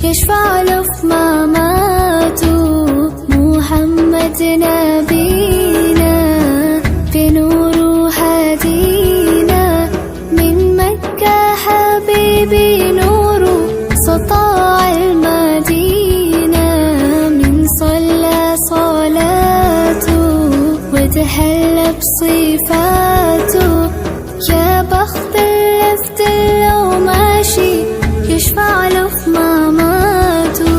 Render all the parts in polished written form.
يشفع له في مماته. محمد نبينا بنوره هدينا، من مكة حبيبي نوره سطاع المدينة. من صلى صلاته وتهلى بصفاته، يا بخت اللي في لو ماشي يشفع له في مماته.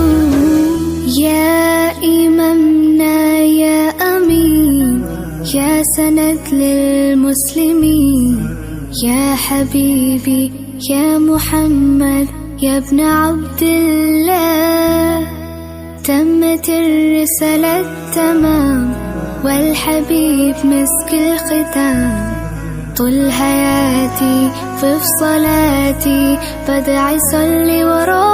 يا إمامنا يا أمين، يا سند للمسلمين، يا حبيبي يا محمد يا ابن عبد الله. تمت الرسالة تمام والحبيب مسك الختام. طول حياتي في صلاتي بدعي صلي وراه.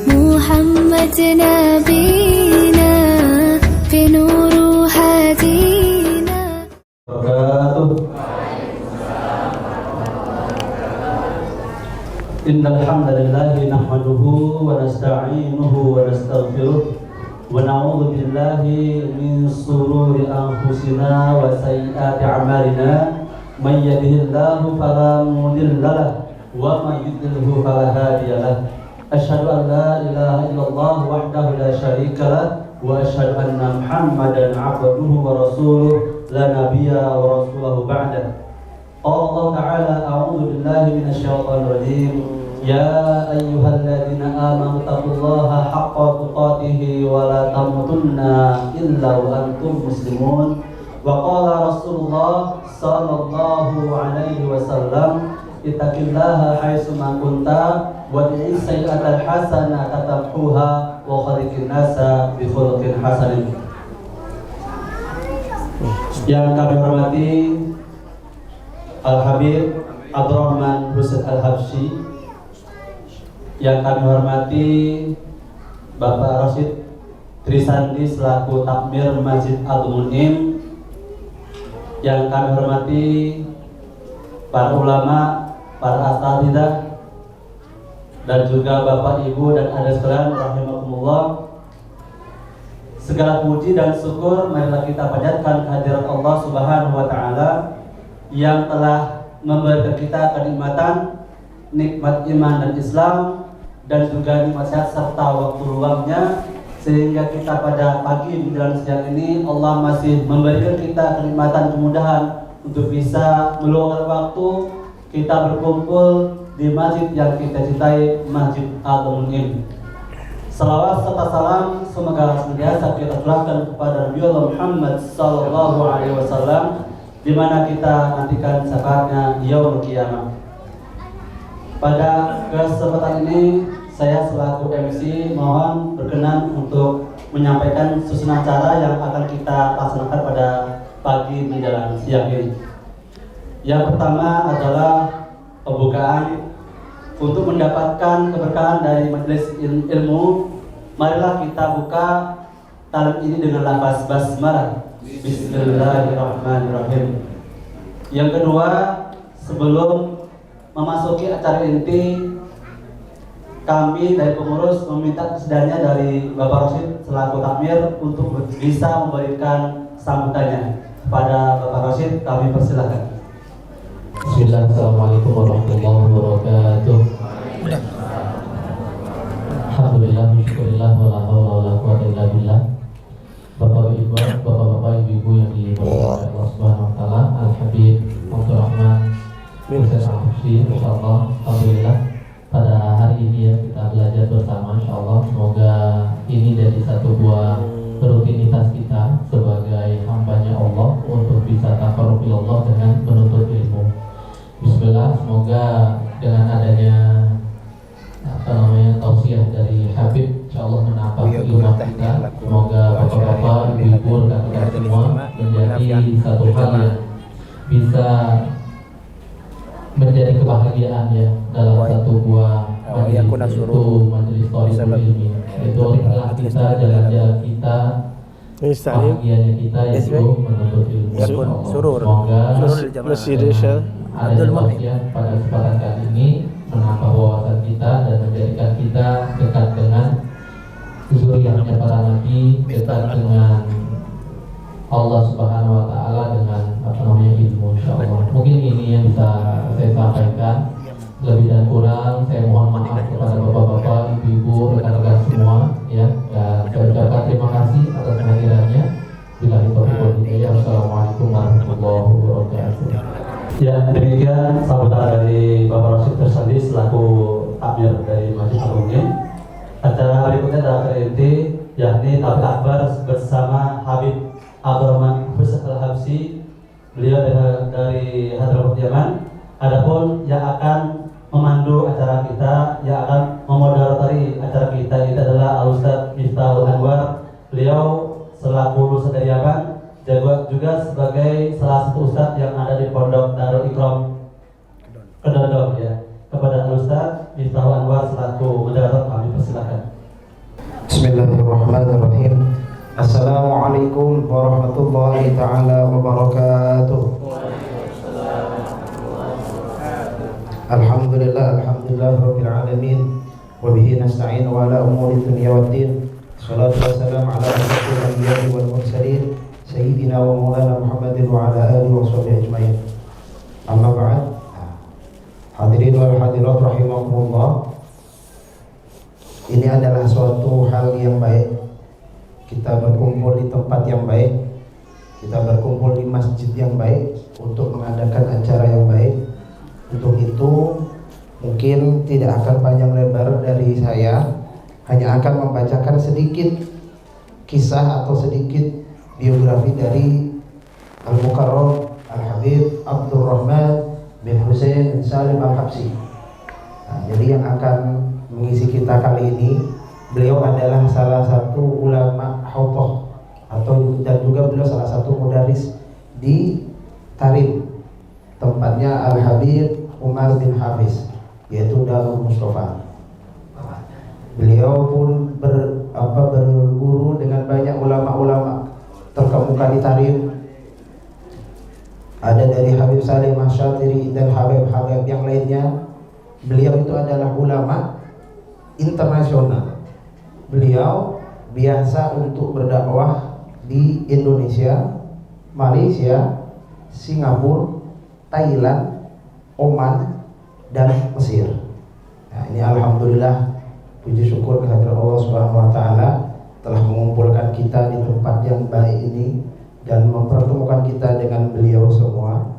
محمد نبينا بنوره هدينا. إن الحمد لله نحمده ونستعينه ونستغفره ونعوذ بالله من شرور أنفسنا وسيئات أعمالنا. من يهده الله فلا مضل له ومن يضلل فلا هادي له. أشهد أن لا إله إلا الله وحده لا شريك له وأشهد أن محمدا عبده ورسوله لا نبي ورسوله بعده. قال الله تعالى: أعوذ بالله من الشيطان الرجيم. يا أيها الذين آمنوا اتقوا الله حق تقاته ولا تموتن إلا وأنتم مسلمون. وقال رسول الله صلى الله عليه وسلم: اتق الله حيثما كنت وادع السيئة الحسنة تمحوها وخالق الناس بخلق حسن. Yang kami hormati Al-Habib Abdurrahman Husain Al-Habsyi, yang kami hormati Bapak Rasyid Trisandi selaku takmir Masjid Al-Munim, yang kami hormati para ulama, para asatidzah, dan juga Bapak Ibu dan adik sekalian rahimakumullah. Segala puji dan syukur marilah kita panjatkan kehadirat Allah Subhanahu wa taala yang telah memberikan kita kenikmatan nikmat iman dan Islam dan juga nikmat sehat serta waktu luangnya, sehingga kita pada pagi menjelang siang ini Allah masih memberikan kita kenikmatan kemudahan untuk bisa meluangkan waktu kita berkumpul di masjid yang kita cintai, Masjid Al-Munim. Salawat serta salam semoga senantiasa kita curahkan kepada Nabi Muhammad sallallahu alaihi wasallam, di mana kita nantikan syafaatnya di yaumul qiyamah. Pada kesempatan ini saya selaku MC mohon berkenan untuk menyampaikan susunan acara yang akan kita laksanakan pada pagi menjelang siang ini. Yang pertama adalah pembukaan. Untuk mendapatkan keberkahan dari majelis ilmu, marilah kita buka talim ini dengan lafaz basmalah. Bismillahirrahmanirrahim. Yang kedua, sebelum memasuki acara inti, kami dari pengurus meminta kesediaannya dari Bapak Rasyid selaku takmir untuk bisa memberikan sambutannya. Kepada Bapak Rasyid kami persilakan. Assalamualaikum warahmatullahi wabarakatuh. Alhamdulillah, syukurillah, wala haula wala quwwata illa billah. Bapak-bapak, ibu-ibu yang dimuliakan Allah Subhanahu wa taala, Al-Habib Abdurrahman Husain Al-Habsyi, insyaallah alhamdulillah pada hari ini ya kita belajar bersama, insyaallah semoga ini jadi satu buah rutinitas kita sebagai hambanya Allah untuk bisa taqarrub ila Allah dengan menuntut ilmu. Bismillah, semoga dengan adanya tausiah dari Habib insyaallah menambah ilmu kita. Semoga bapak-bapak, ibu-ibu, rekan-rekan semua menjadi satu hal yang bisa menjadi kebahagiaan ya dalam satu buah majelis, yaitu majelis Thariqul Ilmi. Itu adalah kita, jalan-jalan kita, bahagianya kita yaitu menuntut ilmu. Semoga ada tausiah pada kesempatan kali ini menambah wawasan kita dan menjadikan kita dekat dengan zuriyahnya para nabi, dekat dengan Allah Subhanahu wa taala dengan ilmu, insyaallah. Mungkin ini yang bisa saya sampaikan. Lebih dan kurang saya mohon maaf kepada bapak-bapak, ibu-ibu, rekan-rekan semua ya. Dan saya ucapkan terima kasih atas kehadirannya. Bila Assalamualaikum warahmatullahi wabarakatuh. Ya, demikian sambutan dari Bapak Rasid Trisandi selaku takmir dari Masjid Agung. Acara berikutnya adalah acara inti, yakni Tablik Akbar bersama Habib Abdurrahman Husain Al-Habsyi. Beliau dari Hadramaut Yaman. Adapun yang akan memandu acara kita, yang akan memoderatori acara kita itu adalah Al-Ustaz Miftahul Anwar. Beliau selaku lulusan dari Yaman, juga sebagai salah satu ustaz yang ada di Pondok Darul Ikram Kedondong ya. Kepada Al-Ustaz Miftahul Anwar selaku moderator kami persilakan. Bismillahirrahmanirrahim. Assalamualaikum warahmatullahi taala wabarakatuh. Alhamdulillah rabbil alamin wa bihi nasta'in wa ala umuri dunya waddin. Shalatu wassalamu ala asyrafil anbiya'i wal mursalin sayyidina wa maulana Muhammadin wa ala alihi wa sahbihi ajmain. Amma ba'd. Hadirin wal hadirat rahimakumullah. Ini adalah suatu hal yang baik. Kita berkumpul di tempat yang baik. Kita berkumpul di masjid yang baik untuk mengadakan acara yang baik. Untuk itu mungkin tidak akan panjang lebar dari saya, hanya akan membacakan sedikit kisah atau sedikit biografi dari Al-Mukarram Al-Habib Abdurrahman bin Husain bin Salim Al-Habsyi. Jadi yang akan mengisi kita kali ini, beliau adalah salah satu ulama hautah dan juga beliau salah satu mudaris di Tarim, tempatnya Al-Habib Umar bin Hafiz, yaitu Darul Mustafa. Beliau pun berguru dengan banyak ulama-ulama terkemuka di Tarim. Ada dari Habib Salim Asy-Syatiri dan Habib-habib yang lainnya. Beliau itu adalah ulama internasional. Beliau biasa untuk berdakwah di Indonesia, Malaysia, Singapura, Thailand, Oman, dan Mesir. Nah, ini alhamdulillah, puji syukur kehadirat Allah Subhanahu wa taala telah mengumpulkan kita di tempat yang baik ini dan mempertemukan kita dengan beliau semua.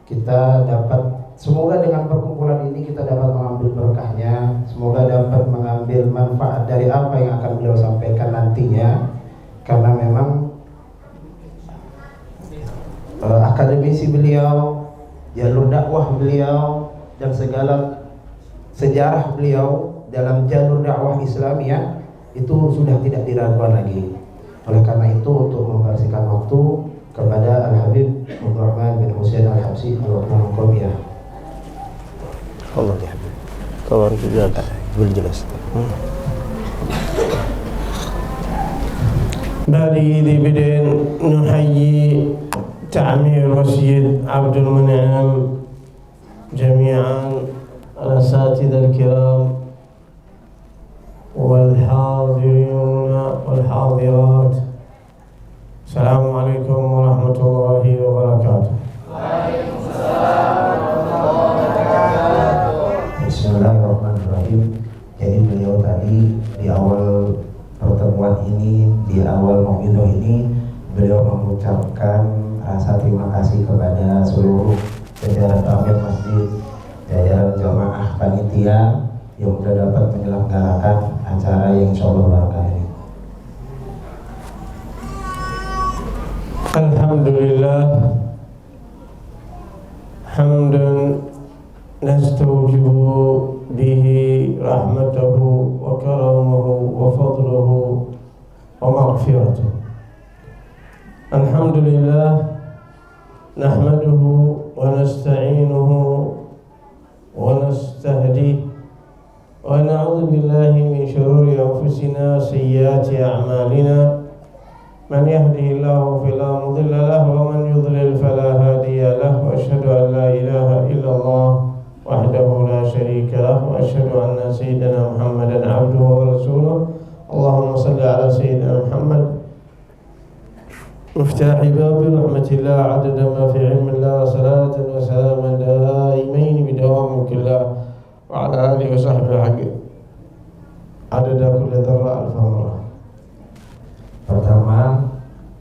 Kita dapat, semoga dengan perkumpulan ini kita dapat mengambil berkahnya, semoga dapat mengambil manfaat dari apa yang akan beliau sampaikan nantinya, karena memang akademisi beliau, jalur dakwah beliau, dan segala sejarah beliau dalam jalur dakwah Islamiyah itu sudah tidak diragukan lagi. Oleh karena itu, untuk membersihkan waktu kepada Al-Habib Abdurrahman bin Husain Al-Habsyi Al-Qawmiyah. Allah ya Habib. Kawan juga berjelas. Dari بدء نحيي تعمير مسجد عبد المنعم جميعا الأساتذة الكرام والحاضرين والحاضرات. السلام عليكم ورحمة الله وبركاته. Bismillahirrahmanirrahim. Jadi beliau tadi di awal pertemuan ini, di awal mauidhah ini, beliau mengucapkan rasa terima kasih kepada seluruh jajaran takmir masjid, jajaran jamaah panitia yang sudah dapat menyelenggarakan acara yang insyaallah barakah ini. Alhamdulillah, hamdan nastawjibu bihi rahmatahu wa karamahu wa fadluhu wa maghfiratuhu. Alhamdulillah, nahmaduhu wa nasta'inuhu wa nastahdihi wa na'udzu billahi min shururi anfusina sayyiati a'malina. من يهده الله فلا مضل له ومن يضلل فلا هادي له واشهد ان لا اله الا الله وحده لا شريك له مفتاح باب رحمة الله عدد ما في علم الله صلاة وسلاما دائمين بدوام ملك الله وعلى آله وصحبه حق عدد كل ذرة ألف مرة. Pertama,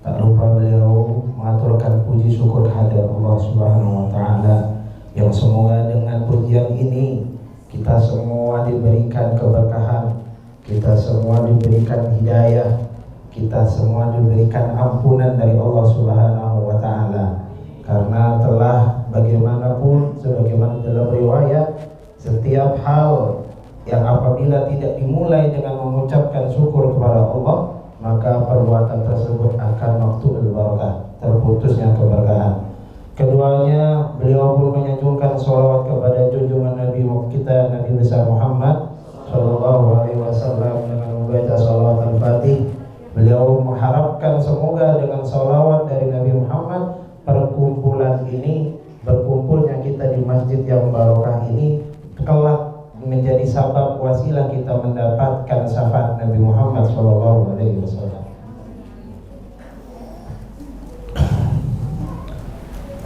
tak lupa beliau mengaturkan puji syukur kehadirat Allah Subhanahu wa Ta'ala, yang semoga dengan pujian ini kita semua diberikan keberkahan, kita semua diberikan hidayah, kita semua diberikan ampunan dari Allah Subhanahu wa Ta'ala. Karena telah bagaimanapun, sebagaimana dalam riwayat, setiap hal yang apabila tidak dimulai dengan mengucapkan syukur kepada Allah, maka perbuatan tersebut akan maqtu'ul barakah, terputusnya keberkahan. Keduanya, beliau pun menyanjungkan sholawat kepada junjungan Nabi kita, Nabi besar Muhammad Sallallahu Alaihi Wasallam dengan membaca sholawat al-fatih. Beliau mengharapkan semoga dengan sholawat dari Nabi Muhammad, perkumpulan ini, berkumpulnya kita di masjid yang barokah ini kelak menjadi sabab wasilah kita mendapatkan syafaat Nabi Muhammad Sallallahu Alaihi Wasallam.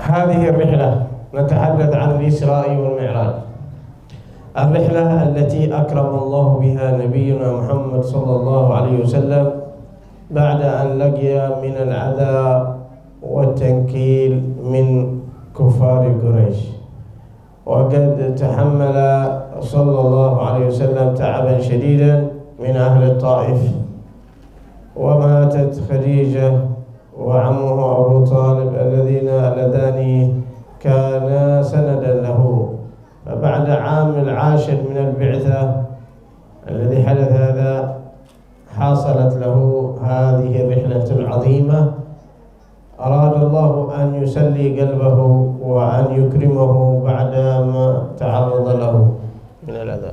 هذه الرحلة نتحدث عن الإسراء والمعراج، الرحلة التي أكرم الله بها نبينا محمد صلى الله عليه وسلم بعد أن لقي من العذاب والتنكيل من كفار قريش، وقد تحمل صلى الله عليه وسلم تعبا شديدا من أهل الطائف، وماتت خديجة وعمه أبو طالب اللذان كانا سندا له. فبعد عام العاشر من البعثة الذي حدث هذا، حصلت له هذه الرحلة العظيمة. أراد الله أن يسلي قلبه وأن يكرمه بعدما تعرض له من الأذى.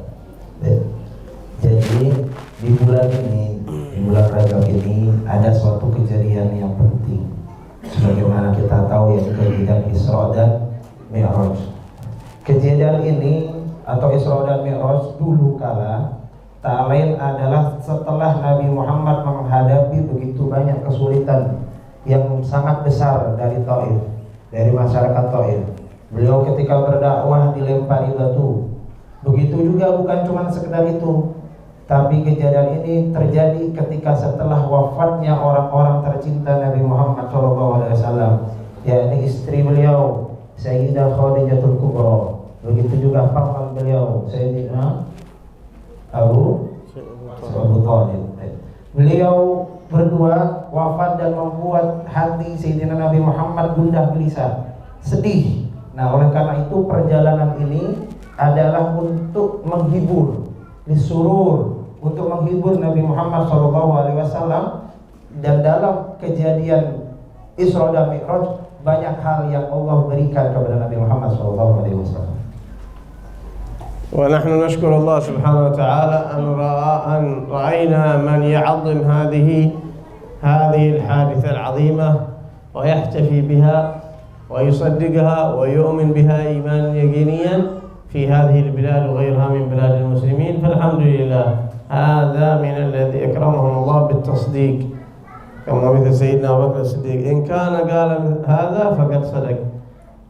Jadi di bulan ini, di bulan Rajab ini ada suatu kejadian yang penting. Sebagaimana kita tahu, yaitu kejadian Isra dan Mi'raj. Kejadian ini atau Isra dan Mi'raj dulu kala tak lain adalah setelah Nabi Muhammad menghadapi begitu banyak kesulitan yang sangat besar dari Taif, dari masyarakat Taif. Beliau ketika berdakwah dilempari batu. Begitu juga bukan cuma sekedar itu, tapi kejadian ini terjadi ketika setelah wafatnya orang-orang tercinta Nabi Muhammad SAW, yakni istri beliau Sayyidah Khadijatul Kubra. Begitu juga paman beliau Sayyidina Abu Talib. Beliau berdua wafat dan membuat hati Sayyidina Nabi Muhammad gundah gelisah, sedih. Nah, oleh karena itu perjalanan ini adalah untuk menghibur, disurur, untuk menghibur Nabi Muhammad SAW. Dan dalam kejadian Isra dan Mi'raj banyak hal yang Allah berikan kepada Nabi Muhammad SAW. ونحن نشكر الله سبحانه وتعالى أن رأينا من يعظم هذه الحادثة العظيمة ويحتفي بها ويصدقها ويؤمن بها إيمانا يقينيا في هذه البلاد وغيرها من بلاد المسلمين. فالحمد لله، هذا من الذي أكرمهم الله بالتصديق، كما مثل سيدنا أبو بكر الصديق، إن كان قال هذا فقد صدق.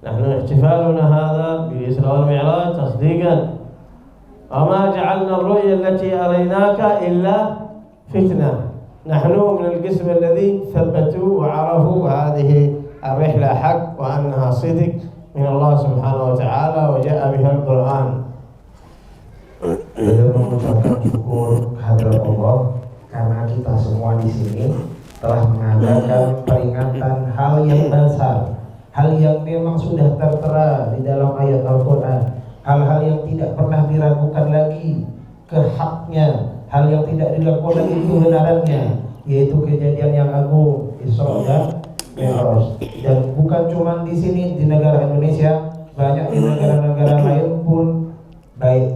نحن احتفالنا هذا بالإسراء والمعراج تصديقا، وما جعلنا الرؤيا التي أريناك إلا فتنة. نحن من القسم الذي ثبتوا وعرفوا هذه الرحلة حق وأنها صدق من الله سبحانه وتعالى وجاء بها القرآن. Beliau mengucapkan syukur kehadirat Allah karena kita semua di sini telah mengadakan peringatan hal yang besar, hal yang memang sudah tertera di dalam ayat Al-Quran, hal-hal yang tidak pernah diragukan lagi kehaknya, hal yang tidak diragukan lagi kebenarannya, yaitu kejadian yang agung Isra dan Mi'raj. Dan bukan cuma di sini di negara Indonesia, banyak di negara-negara lain pun, baik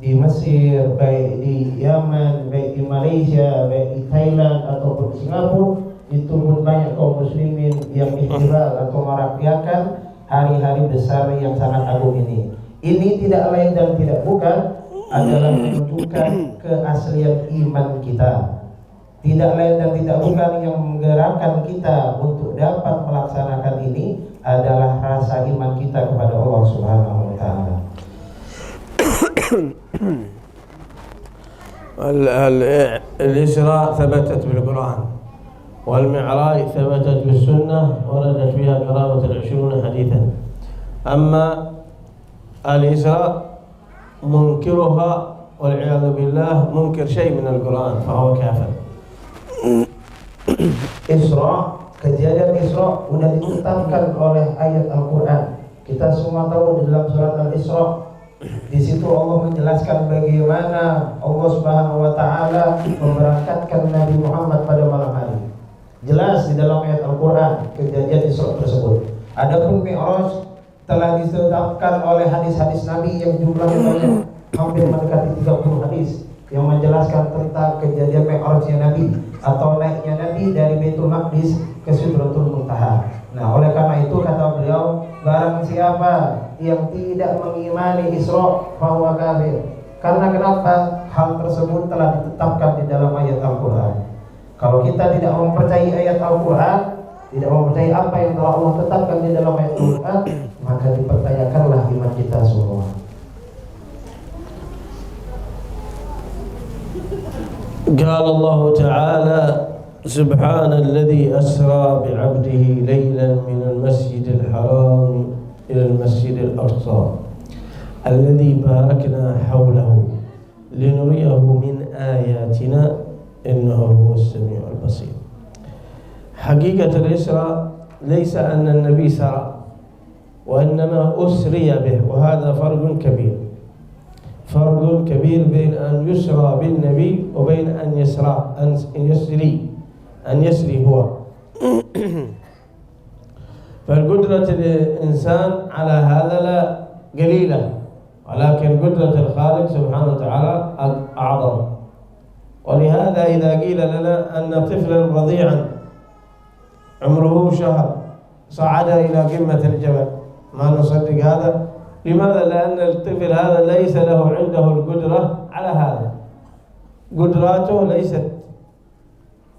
di Mesir, baik di Yaman, baik di Malaysia, baik di Thailand ataupun Singapura, itu pun banyak kaum muslimin yang ihtifal atau merayakan hari-hari besar yang sangat agung ini. Ini tidak lain dan tidak bukan adalah menunjukkan keaslian iman kita. Tidak lain dan tidak bukan yang menggerakkan kita untuk dapat melaksanakan ini adalah rasa iman kita kepada Allah Subhanahu wa taala. الإسراء ثبتت بالقرآن والمعراج ثبتت بالسنة وردت فيها قرابة 20 حديثا. أما الإسراء منكرها والعياذ بالله منكر شيء من القرآن فهو كافر. Isra, kejadian Isra sudah ditetapkan oleh ayat Al-Quran. Kita semua tahu di dalam surat Al-Isra, di situ Allah menjelaskan bagaimana Allah Subhanahu wa taala memberangkatkan Nabi Muhammad pada malam hari. Jelas di dalam ayat Al-Quran kejadian Isra tersebut. Adapun Mi'raj telah ditetapkan oleh hadis-hadis Nabi yang jumlahnya banyak, hampir mendekati 30 hadis yang menjelaskan tentang kejadian Mi'rajnya Nabi atau naiknya Nabi dari Baitul Maqdis ke Sidratul Muntaha. Nah, oleh karena itu kata beliau, barang siapa yang tidak mengimani Isra fahuwa kafir. Karena kenapa? Hal tersebut telah ditetapkan di dalam ayat Al-Quran. Kalau kita tidak mempercayai ayat Al-Quran, tidak mempercayai apa yang telah Allah tetapkan di dalam ayat Al-Quran, maka dipertanyakanlah iman kita semua. قال الله تعالى سبحان الذي أسرى بعبده ليلا من المسجد الحرام إلى المسجد الأقصى الذي باركنا حوله لنريه من آياتنا إنه هو السميع البصير. حقيقة الإسراء ليس أن النبي سرى وإنما أسري به، وهذا فرق كبير، فرق كبير بين أن يسرى بالنبي وبين أن يسري هو. فالقدرة الإنسان على هذا لا قليلة، ولكن قدرة الخالق سبحانه وتعالى أعظم. ولهذا إذا قيل لنا أن طفلا رضيعا عمره شهر صعد إلى قمة الجبل، ما نصدق هذا. لماذا؟ لأن الطفل هذا ليس له عنده القدرة على هذا، قدراته ليست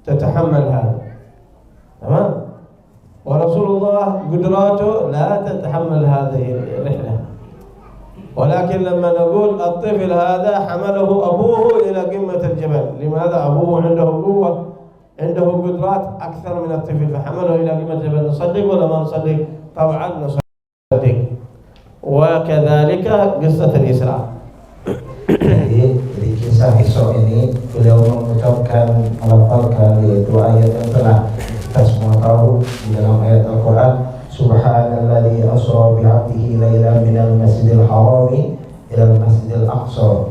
تتحمل هذا، تمام؟ ورسول الله قدراته لا تتحمل هذه الرحلة. ولكن لما نقول الطفل هذا حمله أبوه إلى قمة الجبل، لماذا؟ أبوه عنده قوة، عنده قدرات أكثر من الطفل فحمله إلى قمة الجبل. نصدق ولا ما نصدق؟ طبعا نصدق. وكذلك قصة الإسراء. Jadi kisah Isra ini beliau mengucapkan melafalkan yaitu ayat yang telah kita semua tahu di dalam ayat Al-Quran, Subhanalladzi asra bi'abdihi lailan minal masjidil harami ilal masjidil aqsa.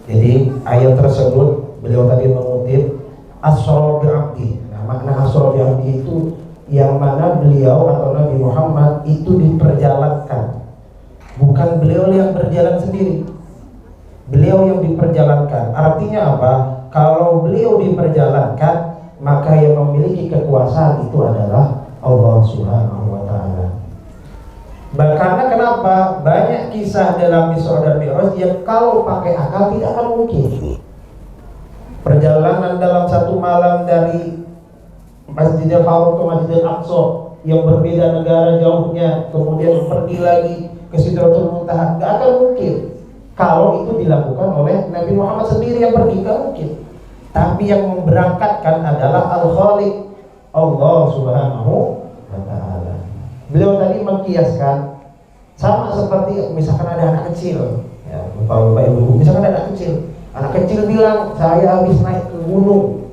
Jadi ayat tersebut beliau tadi mengutip asra bi'abdi. Nah, makna asra bi'abdi itu yang mana beliau atau Nabi Muhammad itu diperjalankan. Bukan beliau yang berjalan sendiri, beliau yang diperjalankan. Artinya apa? Kalau beliau diperjalankan, maka yang memiliki kekuasaan itu adalah Allah Subhanahu wa ta'ala. Karena kenapa? Banyak kisah dalam Isra dan Mi'raj yang kalau pakai akal tidak akan mungkin. Perjalanan dalam satu malam dari Masjidil Haram ke Masjidil Aqsa yang berbeda negara jauhnya, kemudian pergi lagi ke Sidratul Muntaha, gak akan mungkin. Kalau itu dilakukan oleh Nabi Muhammad sendiri yang pergi, gak mungkin. Tapi yang memberangkatkan adalah Al-Khaliq, Allah Subhanahu wa ta'ala. Beliau tadi mengkiaskan sama seperti misalkan ada anak kecil, ya, bapak ibu, misalkan ada anak kecil bilang saya habis naik ke gunung,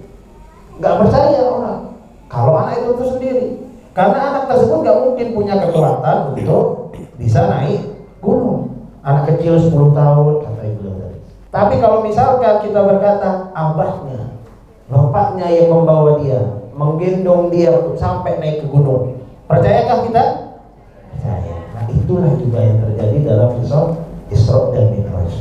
gak percaya orang kalau anak itu sendiri, karena anak tersebut gak mungkin punya kekuatan untuk bisa naik gunung. Anak kecil 10 tahun kata ibu tadi. Tapi kalau misalkan kita berkata abahnya, bapaknya yang membawa dia, menggendong dia untuk sampai naik ke gunung, percayakah kita? Percaya. Nah, itulah juga yang terjadi dalam Isra dan Mi'raj.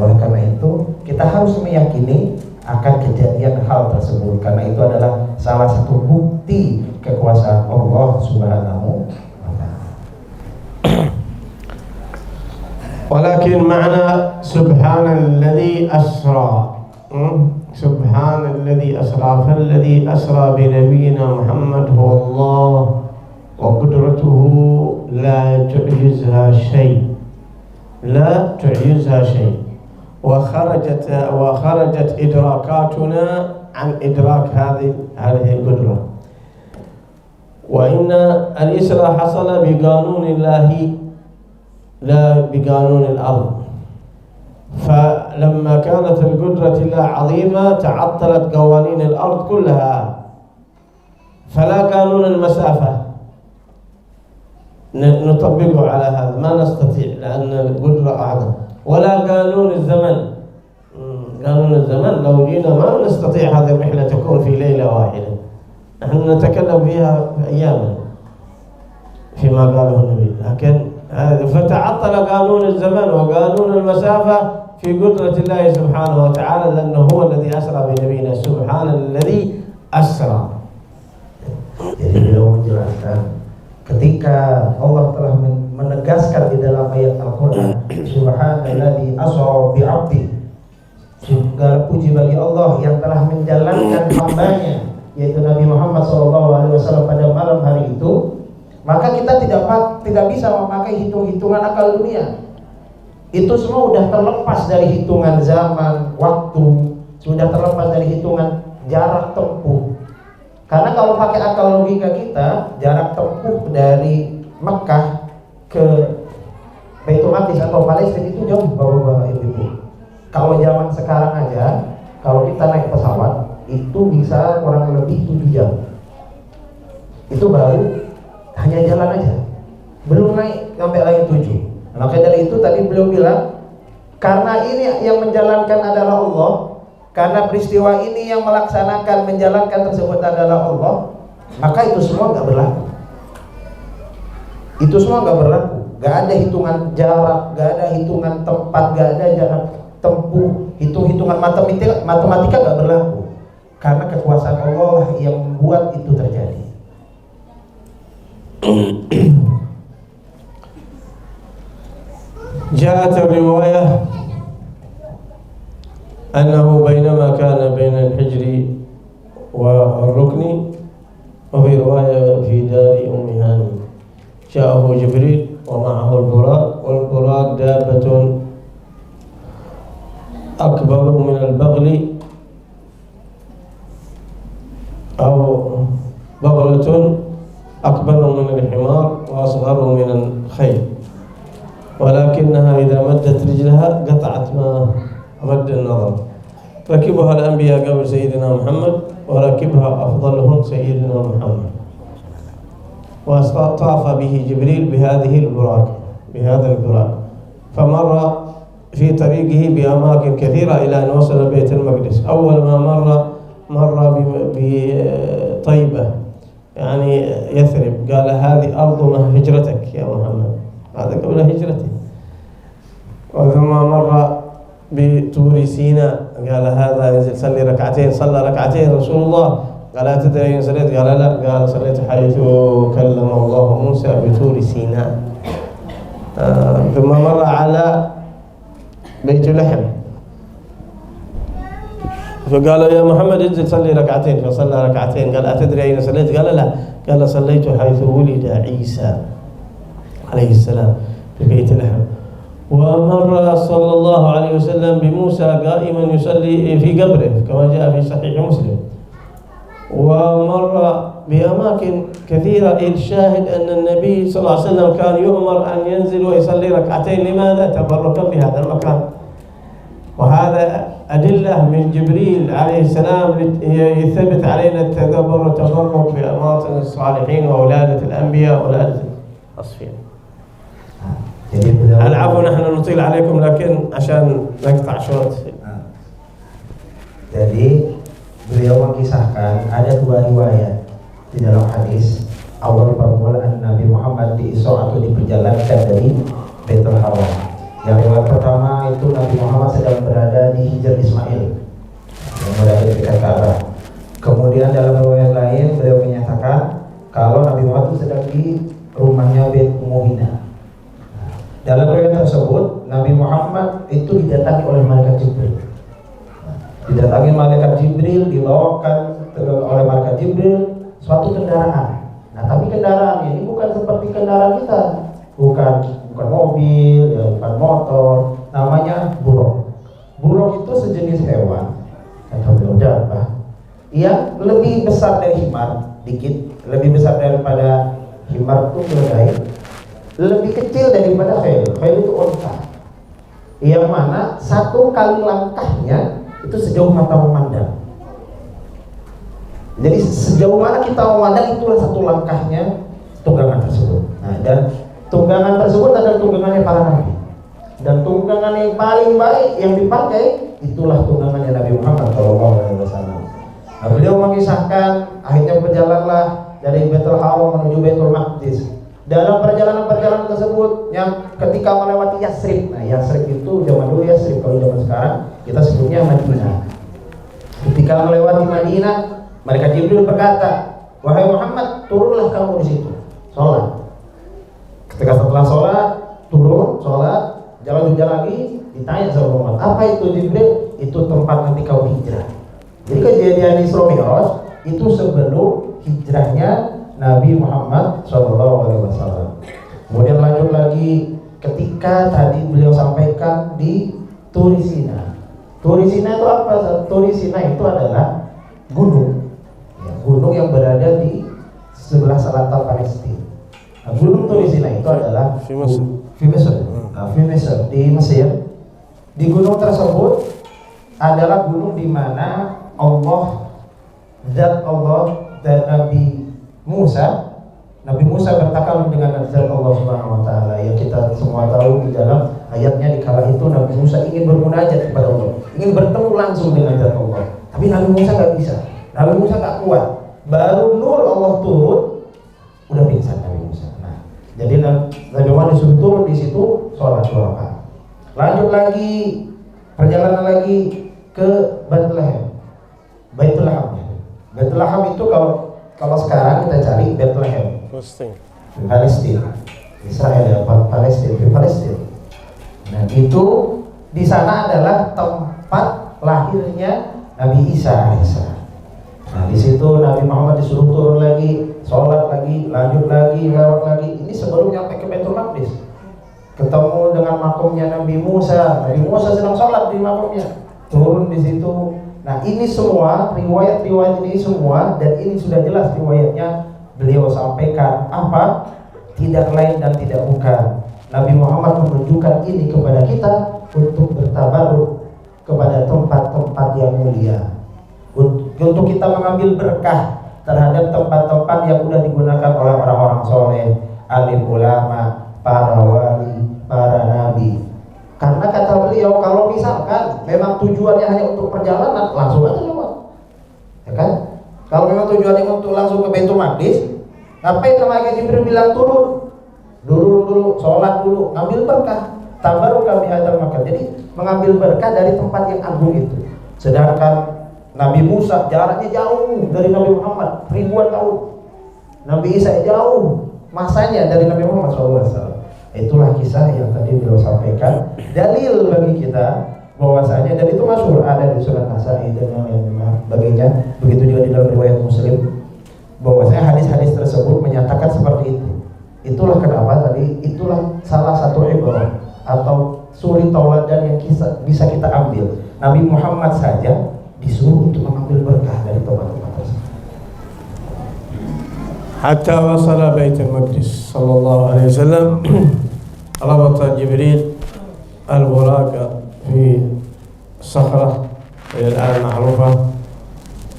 Oleh karena itu kita harus meyakini akan kejadian hal tersebut, karena itu adalah salah satu bukti kekuasaan Allah Subhanahu wa ta'ala. ولكن معنى سبحان الذي أسرى سبحان الذي أسرى. فالذي أسرى بنبينا محمد هو الله وقدرته لا تعجزها شيء، لا تعجزها شيء. وخرجت إدراكاتنا عن إدراك هذه القدرة. وإن الإسراء حصل بقانون الله لا بقانون الأرض. فلما كانت القدرة الله عظيمة تعطلت قوانين الأرض كلها، فلا قانون المسافة نطبقه على هذا، ما نستطيع لأن القدرة أعظم. ولا قانون الزمن، قانون الزمن لو جينا ما نستطيع هذه الرحلة تكون في ليلة واحدة، نحن نتكلم فيها في أيام فيما قاله النبي. لكن فتعطل قانون الزمن وقانون المسافة في قدرة الله سبحانه وتعالى، لأنه هو الذي أسرى بنبينا. سبحان الذي أسرى. Jadi beliau menjelaskan ketika Allah telah menegaskan di dalam ayat Al-Quran, Subhanalladzi asra bi'abdi, segala puji bagi Allah yang telah menjalankan hambanya, yaitu Nabi Muhammad SAW pada malam hari itu, maka kita tidak bisa memakai hitung-hitungan akal dunia. Itu semua sudah terlepas dari hitungan zaman, waktu, sudah terlepas dari hitungan jarak tempuh. Karena kalau pakai akal logika kita, jarak tempuh dari Mekah ke Baitul Maqdis atau Palestina itu jauh, bapak-bapak ibu-ibu. Kalau zaman sekarang aja, kalau kita naik pesawat itu bisa kurang lebih 7 jam. Itu baru hanya jalan aja, belum naik sampai langit 7. Maka dari itu tadi beliau bilang, karena ini yang menjalankan adalah Allah, karena peristiwa ini yang melaksanakan, menjalankan tersebut adalah Allah, maka itu semua nggak berlaku. Itu semua nggak berlaku. Nggak ada hitungan jarak, nggak ada hitungan tempat, nggak ada jarak tempuh, hitung-hitungan matematika nggak berlaku. Karena kekuasaan Allah yang membuat itu terjadi. جاءت الرواية أنه بينما كان بين الحجر والركن، وفي رواية في دار أم هاني، جاءه جبريل ومعه البراق، والبراق دابة أكبر من البغل أو بغلة أكبر من الحمار وأصغر من الخيل، ولكنها إذا مدت رجلها قطعت ما مد النظر. ركبها الأنبياء قبل سيدنا محمد، وركبها أفضلهم سيدنا محمد، وطاف به جبريل بهذه البراق، بهذا البراق، فمر في طريقه بأماكن كثيرة إلى أن وصل بيت المقدس. أول ما مر بطيبة يعني يثرب، قال هذه أرض هجرتك يا محمد، هذا قبل هجرته. وثم مر بطور سيناء، قال هذا ينزل صلي ركعتين، صلى ركعتين رسول الله، قال أتدري أين صليت؟ قال لا، قال صليت حيث كلم الله موسى بطور سيناء. ثم مر على بيت لحم، فقال يا محمد انزل صلي ركعتين، فصلى ركعتين. قال أتدري أين صليت؟ قال لا، قال صليت حيث ولد عيسى عليه السلام في بيت لحم. ومر صلى الله عليه وسلم بموسى قائما يصلي في قبره كما جاء في صحيح مسلم. ومر بأماكن كثيرة. الشاهد أن النبي صلى الله عليه وسلم كان يؤمر أن ينزل ويصلي ركعتين. لماذا؟ تبركا بهذا المكان. وهذا أدلة من جبريل عليه السلام يثبت علينا التدبر والتبرك بأماكن الصالحين وولادة الأنبياء وولادة الأصفياء. العفو نحن نطيل عليكم لكن عشان نقطع شوط. Jadi beliau mengisahkan ada 2 riwayat di dalam hadis awal permulaan Nabi Muhammad di Isra atau diperjalankan dari Baitul Haram. Yang riwayat pertama itu Nabi Muhammad sedang berada di Hijr Ismail yang berada di dekat Ka'bah. Kemudian dalam riwayat lain beliau menyatakan kalau Nabi Muhammad itu sedang di rumahnya Bait Mu'minah. Dalam riwayat tersebut Nabi Muhammad itu didatangi oleh malaikat Jibril. Didatangi malaikat Jibril, dibawakan oleh malaikat Jibril suatu kendaraan. Nah, tapi kendaraan ini bukan seperti kendaraan kita, bukan mobil, ya, bukan motor, namanya buruk. Buruk itu sejenis hewan atau dabah yang lebih besar dari himar, dikit, lebih besar daripada himar itu keledai, lebih kecil daripada khayl. Khayl itu unta, yang mana satu kali langkahnya itu sejauh mata memandang. Jadi sejauh mana kita memandang, itulah satu langkahnya tunggangan tersebut. Nah, dan tunggangan tersebut adalah tunggangannya para nabi. Dan tunggangan yang paling baik yang dipakai itulah tunggangannya Nabi Muhammad SAW. Nah, beliau mengisahkan akhirnya berjalanlah dari Baitul Haram menuju Baitul Maqdis. Dalam perjalanan tersebut yang ketika melewati Yasrib. Nah, Yasrib itu zaman dulu Yasrib, kalau zaman sekarang kita sebutnya Madinah. Ketika melewati Madinah, malaikat Jibril berkata, "Wahai Muhammad, turunlah kamu di situ, sholat." Ketika setelah sholat, turun, sholat, jalan lagi, ditanya sama Muhammad, "Apa itu Jibril?" "Itu tempat nanti kau hijrah." Jadi kejadian Isra Mi'raj itu sebelum hijrahnya Nabi Muhammad SAW. Kemudian lanjut lagi ketika tadi beliau sampaikan di Turi Sina. Turi Sina itu apa? Turi Sina itu adalah gunung, ya, gunung yang berada di sebelah selatan Palestina. Nah, gunung Turi Sina itu adalah di Mesir, di Mesir. Di gunung tersebut adalah gunung di mana Zat Allah dan Nabi Musa bertakalum dengan zat Allah Subhanahu wa taala, yang kita semua tahu di dalam ayatnya. Di kala itu Nabi Musa ingin bermunajat kepada Allah, ingin bertemu langsung dengan zat Allah. Tapi Nabi Musa nggak bisa. Nabi Musa nggak kuat. Baru nur Allah turun, udah pingsan Nabi Musa. Nah, jadi Nabi Muhammad disuruh turun di situ, sholat 2 rakaat. Lanjut lagi, perjalanan lagi ke Bethlehem. Baitul Laham. Baitul Laham itu kalau sekarang kita cari Bethlehem, Palestina, Israel ya, Palestina. Nah, itu di sana adalah tempat lahirnya Nabi Isa alaihissalam. Nah, di situ Nabi Muhammad disuruh turun lagi, sholat lagi, lanjut lagi, lewat lagi. Ini sebelum nyampe ke Baitul Maqdis, ketemu dengan makomnya Nabi Musa. Nabi Musa sedang sholat di makomnya, turun di situ. Nah, ini semua riwayat ini semua, dan ini sudah jelas riwayatnya, beliau sampaikan apa? Tidak lain dan tidak bukan, Nabi Muhammad menunjukkan ini kepada kita untuk bertabaruk kepada tempat-tempat yang mulia, untuk kita mengambil berkah terhadap tempat-tempat yang sudah digunakan oleh orang-orang soleh, alim ulama, para wali, para nabi. Karena kata beliau, kalau misalkan memang tujuannya hanya untuk perjalanan, langsung aja lewat, ya kan? Kalau memang tujuannya untuk langsung ke Baitul Maqdis, ngapain namanya Jibril bilang turun dulu, sholat dulu, ngambil berkah, tabaruk kami hadal makan. Jadi mengambil berkah dari tempat yang agung itu. Sedangkan Nabi Musa jaraknya jauh dari Nabi Muhammad, ribuan tahun. Nabi Isa jauh masanya dari Nabi Muhammad SAW. Itulah kisah yang tadi beliau sampaikan, dalil bagi kita bahwasanya, dan itu masyhur ada di Sunan Nasa'i dan yang sebagainya. Begitu juga di dalam riwayat Muslim, bahwasanya hadis-hadis tersebut menyatakan seperti itu. Itulah kenapa tadi, itulah salah satu ibrah atau suri tauladan yang bisa kita ambil. Nabi Muhammad saja disuruh untuk mengambil berkah dari tempat-tempat tersebut. حتى وصل بيت المقدس صلى الله عليه وسلم ربط جبريل البراق في صخرة إلى الآن معروفة،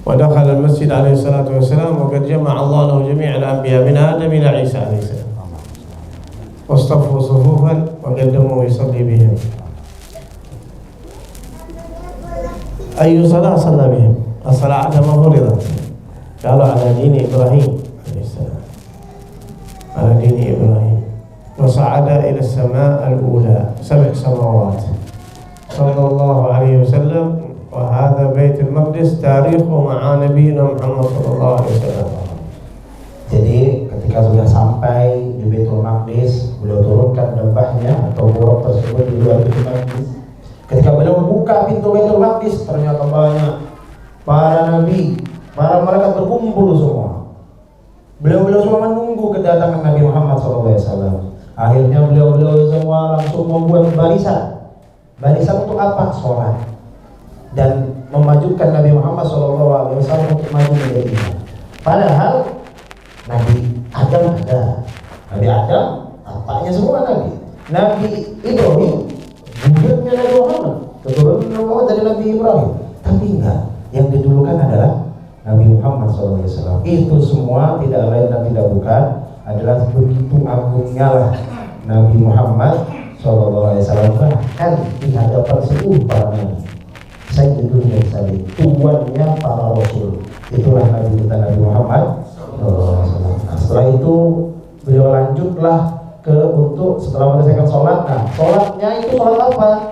ودخل المسجد عليه الصلاة والسلام وقد جمع الله له جميع الأنبياء من آدم إلى عيسى عليه السلام، واصطفوا صفوفا وقدموا يصلي بهم. أي صلاة صلى بهم؟ الصلاة على ما فرضت، قالوا على دين إبراهيم على دين إبراهيم، وصعد إلى السماء الأولى 7 سماوات صلى الله عليه وسلم. وهذا بيت المقدس تاريخه مع نبينا محمد صلى الله عليه وسلم. Jadi ketika sudah sampai di Baitul Maqdis, beliau turunkan dabahnya atau buruk tersebut di luar Baitul Maqdis. Ketika beliau buka pintu Baitul Maqdis, ternyata banyak para nabi, para malaikat berkumpul semua. Beliau-beliau semua menunggu kedatangan Nabi Muhammad SAW. Akhirnya beliau-beliau semua langsung membuat barisan. Barisan untuk apa? Sholat. Dan memajukan Nabi Muhammad SAW untuk maju menjadi imam. Padahal Nabi Adam ada. Nabi Adam, apanya semua Nabi. Nabi Ibrahim, buyutnya Nabi Muhammad. Keturunan Nabi Muhammad dari Nabi Ibrahim. Tapi enggak, yang didulukan adalah Nabi Muhammad SAW. Itu semua tidak lain dan tidak bukan adalah begitu agungnya lah Nabi Muhammad SAW. Bahkan di hadapan seluruh para nabi, Sayyidul Mursalin, tuannya para rasul, itulah Nabi kita Nabi Muhammad SAW. Nah, setelah itu beliau lanjutlah untuk setelah menyelesaikan sholat. Nah, sholatnya itu sholat apa?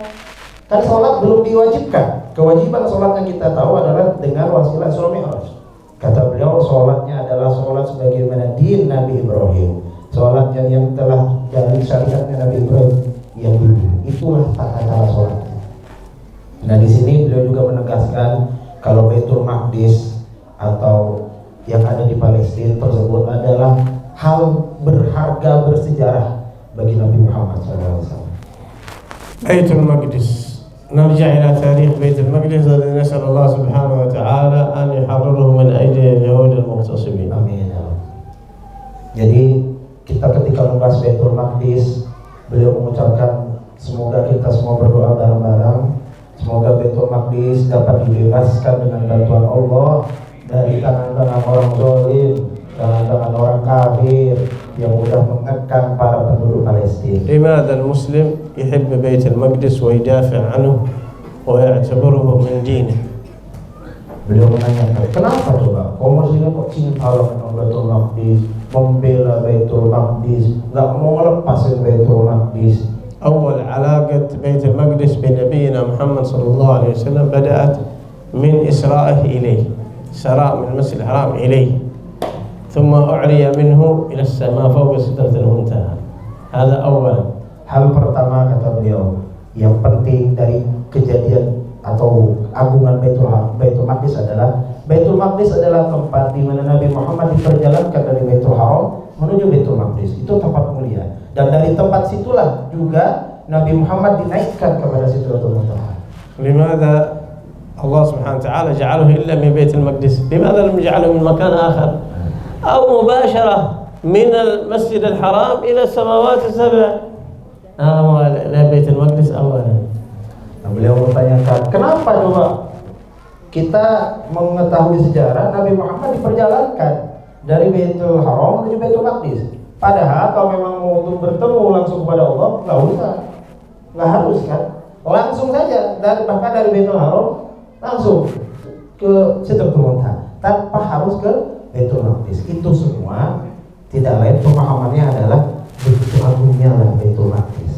Kan sholat belum diwajibkan. Kewajiban sholatnya kita tahu adalah dengan wasilah Isra Mi'raj. Kata beliau, sholatnya adalah sholat sebagaimana din Nabi Ibrahim, sholat yang telah dari syariatnya Nabi Ibrahim yang dulu. Itulah tata cara sholatnya. Nah, di sini beliau juga menegaskan kalau Baitul Maqdis atau yang ada di Palestina tersebut adalah hal berharga, bersejarah bagi Nabi Muhammad SAW. Baitul Maqdis. نرجع إلى تاريخ بيت المقدس الذي نسأل الله سبحانه وتعالى أن يحرره من أيدي اليهود المغتصبين. Amin. Jadi kita ketika membahas Baitul Maqdis, beliau mengucapkan semoga kita semua berdoa bareng-bareng, semoga Baitul Maqdis dapat dibebaskan dengan bantuan Allah dari tangan-tangan orang zalim, tangan-tangan orang kafir yang sudah mengekang para penduduk Palestina. لماذا المسلم يحب بيت المقدس ويدافع عنه ويعتبره من دينه؟ Beliau menanyakan, kenapa coba kaum muslimin kok cinta dengan Baitul Maqdis, membela Baitul Maqdis, nggak mau ngelepasin Baitul Maqdis? أول علاقة بيت المقدس بنبينا محمد صلى الله عليه وسلم بدأت من إسرائه إليه، سراء من المسجد الحرام إليه، ثم أعلي منه إلى السماء فوق سدرة المنتهى. هذا أولا. Hal pertama kata beliau yang penting dari kejadian atau agungan Baitul Maqdis adalah Baitul Maqdis adalah tempat di mana Nabi Muhammad diperjalankan dari Baitul Haram menuju Baitul Maqdis. Itu tempat mulia dan dari tempat situlah juga Nabi Muhammad dinaikkan kepada Sidratul Muntaha. لماذا الله سبحانه وتعالى جعله إلا من بيت المقدس؟ لماذا لم يجعله من مكان آخر أو مباشرة من المسجد الحرام إلى السماوات السبع؟ لا بيت المقدس أولا. Nah, beliau bertanyakan, kenapa coba kita mengetahui sejarah Nabi Muhammad diperjalankan dari Baitul Haram menuju Baitul Maqdis? Padahal kalau memang mau untuk bertemu langsung kepada Allah, nggak usah, nggak harus kan? Langsung saja, bahkan dari Baitul Haram langsung ke Sidratul Muntaha tanpa harus ke Baitul Maqdis. Itu semua tidak lain pemahamannya adalah begitu agungnya lah Baitul Maqdis.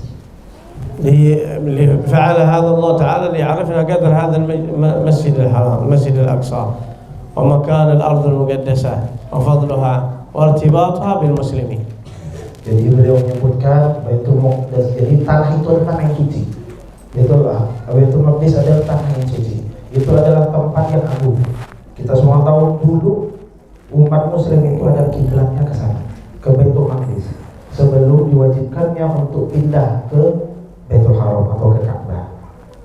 فعل هذا الله تعالى ليعرفنا قدر هذا المسجد الحرام، المسجد الأقصى، ومكان الأرض المقدسة وفضلها وارتباطها بالمسلمين. Jadi beliau menyebutkan Baitul Maqdis, jadi tanah itu adalah tanah yang suci. Baitul Maqdis adalah tanah yang suci. Itu adalah tempat yang agung. Kita semua tahu dulu umat Muslim itu ada kiblatnya ke sana, ke Baitul Maqdis, sebelum diwajibkannya untuk pindah ke Baitul Haram atau ke Ka'bah.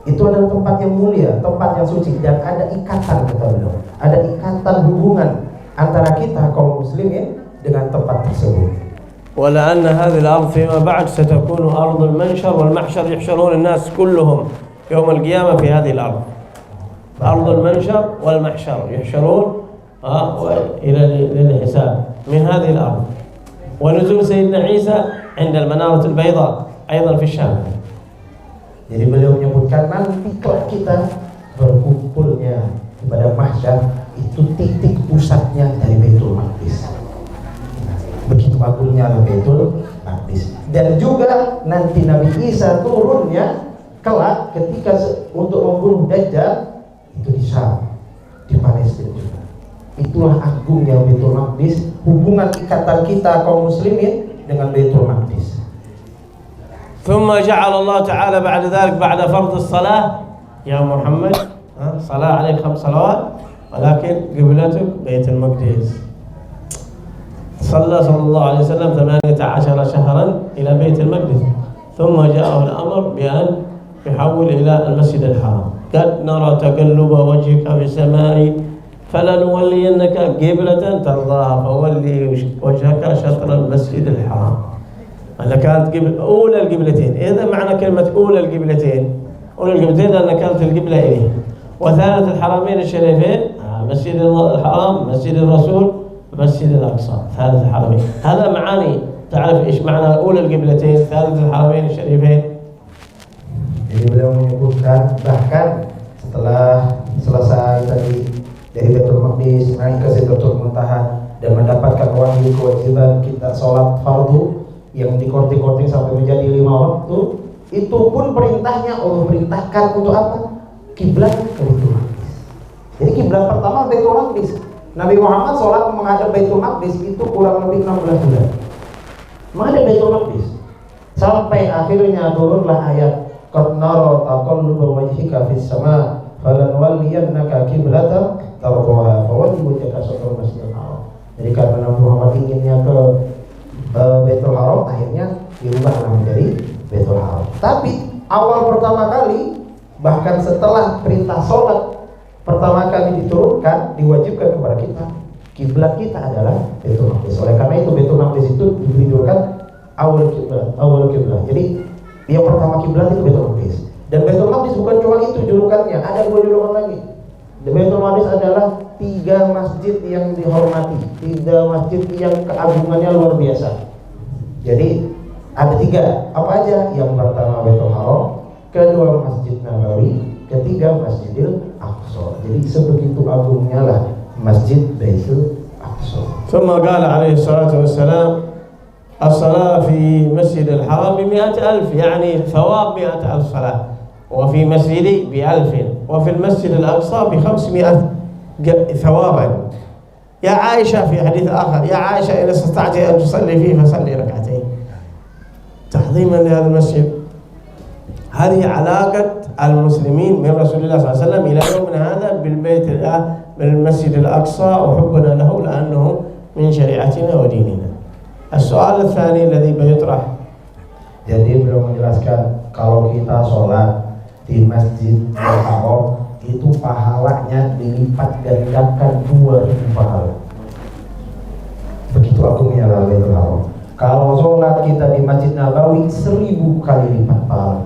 Itu adalah tempat yang mulia, tempat yang suci, dan ada ikatan, kata beliau, ada ikatan hubungan antara kita kaum muslimin dengan tempat tersebut. ولأن هذه الأرض فيما بعد ستكون أرض المنشر والمحشر، يحشرون الناس كلهم يوم القيامة في هذه الأرض. أرض المنشر والمحشر يحشرون إلى الحساب من هذه الأرض. ونزول سيدنا عيسى عند المنارة البيضاء أيضا في الشام. Jadi beliau menyebutkan nanti kelak kita berkumpulnya pada mahsyar itu titik pusatnya dari Baitul Maqdis. Begitu agungnya Baitul Maqdis. Dan juga nanti Nabi Isa turunnya kelak ketika untuk membunuh Dajjal itu di Syam, di Palestina juga. Itulah agungnya Baitul Maqdis, hubungan ikatan kita kaum muslimin dengan Baitul Maqdis. ثم جعل الله تعالى بعد ذلك بعد فرض الصلاة يا محمد صلاة عليك 5 صلوات ولكن قبلتك بيت المقدس. صلى الله عليه وسلم 18 شهرا إلى بيت المقدس، ثم جاءه الأمر بأن يحول إلى المسجد الحرام. قد نرى تقلب وجهك في السماء فلنولينك قبلة ترضاها فولي وجهك شطر المسجد الحرام. أنا كانت أولى القبلتين. إذا معنى كلمة أولى القبلتين، أولى القبلتين أن كانت القبلة إليه. وثالث الحرمين الشريفين مسجد الحرام، مسجد الرسول، مسجد الأقصى، ثالث الحرمين. هذا معاني. تعرف إيش معنى أولى القبلتين، ثالث الحرمين الشريفين؟ Jadi beliau menyebutkan bahkan setelah selesai tadi dari Baitul Maqdis naik ke Sidratul Muntaha dan mendapatkan wahyu kewajiban kita sholat fardu yang dikorting-korting sampai menjadi 5 waktu, itu pun perintahnya Allah perintahkan untuk apa? Kiblat ke Baitul Maqdis. Jadi kiblat pertama Baitul Maqdis. Nabi Muhammad sholat menghadap Baitul Maqdis itu kurang lebih 16 bulan menghadap Baitul Maqdis, sampai akhirnya turunlah ayat qad nara taqalluba wajhika fis sama falanwalliyannaka qiblatan tardaha fawalli wajhaka shatral masjidil haram. Jadi karena Nabi Muhammad inginnya ke Baitul Haram, akhirnya dirubahlah menjadi Baitul Haram. Tapi awal pertama kali, bahkan setelah perintah sholat pertama kali diturunkan, diwajibkan kepada kita, kiblat kita adalah Baitul Maqdis. Oleh karena itu Baitul Maqdis itu dijulukan awal kiblat. Jadi yang pertama kiblat itu Baitul Maqdis. Dan Baitul Maqdis bukan cuma itu julukannya, ada 2 julukan lagi. Baitul Maqdis adalah 3 masjid yang dihormati, 3 masjid yang keagungannya luar biasa. Jadi ada 3, apa aja? Yang pertama Baitul Haram, kedua Masjid Nabawi, ketiga Masjidil Aqsa. Jadi sebegitu agungnya lah Masjid Baitul Aqsa. ثم قال عليه الصلاة والسلام الصلاة في مسجد الحرام ب100,000، يعني ثواب 100,000 صلاة، وفي مسجدي ب1000، وفي المسجد الأقصى ب500 ثوابا. يا عائشة في حديث آخر، يا عائشة إن استطعت أن تصلي فيه فصلي ركعتين تعظيما لهذا المسجد. هذه علاقة المسلمين من رسول الله صلى الله عليه وسلم إلى يومنا هذا بالبيت بالمسجد الأقصى، وحبنا له لأنه من شريعتنا وديننا. السؤال الثاني الذي بيطرح. Jadi beliau menjelaskan kalau kita sholat di Masjid Al-Haram itu pahalanya dilipat gandakan 2.000 pahala. Begitu agungnya Baitul Haram. Kalau sholat kita di Masjid Nabawi 1000 kali lipat pahala.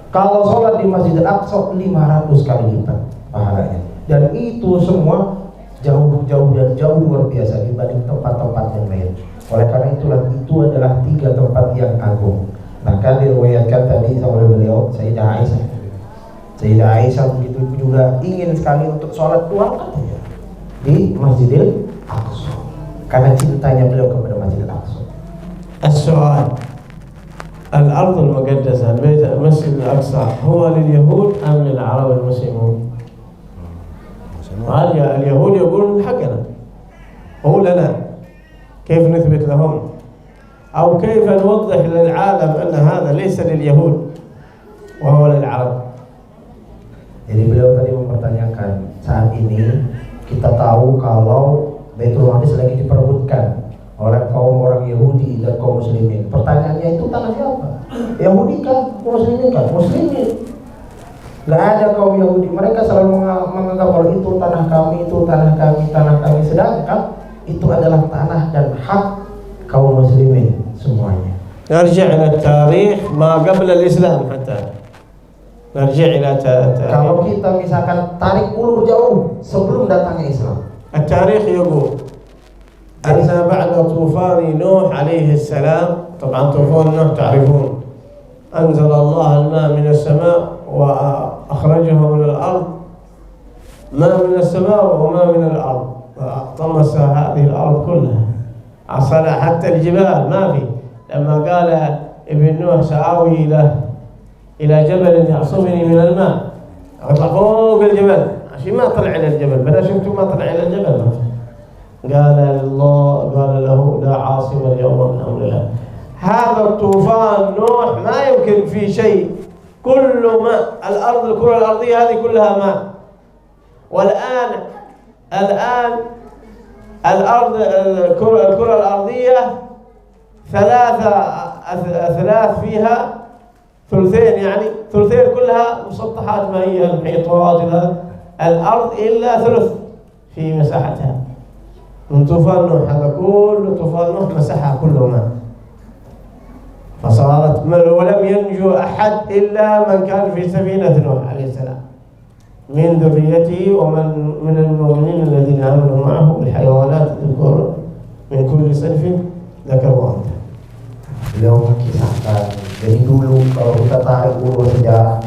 Kalau sholat di Masjid Al-Aqsa 500 kali lipat pahalanya. Dan itu semua jauh dan jauh luar biasa dibanding tempat-tempat yang lain. Oleh karena itulah itu adalah 3 tempat yang agung. Bahkan diriwayatkan tadi oleh beliau Sayyidah Aisyah begitu juga ingin sekali untuk sholat 2 rakaat di Masjidil Aqsa karena cintanya beliau kepada Masjidil Aqsa. السؤال: الأرض المقدسة المسجد الأقصى هو لليهود أم للعرب المسلمون؟ اليهود يقولون حقنا، هو لنا. كيف نثبت لهم؟ أو كيف نوضح للعالم أن هذا ليس لليهود وهو للعرب؟ Jadi beliau tadi mempertanyakan, saat ini kita tahu kalau Baitul Maqdis lagi diperebutkan oleh kaum orang Yahudi dan kaum Muslimin. Pertanyaannya itu tanah siapa? Yahudi kan? Muslimin kan? Muslimin. Gak ada kaum Yahudi. Mereka selalu menganggap kalau itu tanah kami, itu tanah kami, tanah kami. Sedangkan itu adalah tanah dan hak kaum Muslimin semuanya. نرجع إلى التاريخ ما قبل الإسلام حتى نرجع إلى Kalau kita misalkan tarik ulur jauh sebelum datangnya Islam. التاريخ يقول أن بعد طوفان نوح عليه السلام، طبعا طوفان نوح تعرفون، أنزل الله الماء من السماء وأخرجه من الأرض، ما من السماء وما من الأرض، طمس هذه الأرض كلها، عصر حتى الجبال ما في. لما قال ابن نوح سآوي إلى جبل يعصمني من الماء، أطلع فوق الجبل عشان ما طلع إلى الجبل، بلا شفتوا ما طلع إلى الجبل. قال له لا عاصم اليوم من أمر الله. هذا الطوفان نوح ما يمكن في شيء، كل ماء. الأرض، الكرة الأرضية هذه كلها ماء. والآن الأرض، الكرة الأرضية ثلاث فيها ثلثين، يعني ثلثين كلها مسطحات مائية، المحيطات. الأرض إلا ثلث في مساحتها. من طوفان نوح، هذا كله طوفان نوح مسحها كله ماء، فصارت ولم ينجو أحد إلا من كان في سفينة نوح عليه السلام من ذريته ومن من المؤمنين الذين آمنوا معه، الحيوانات الذكور من كل صنف ذكر وأنثى. Beliau mengisahkan, jadi dulu kalau kita tarik urut sejarah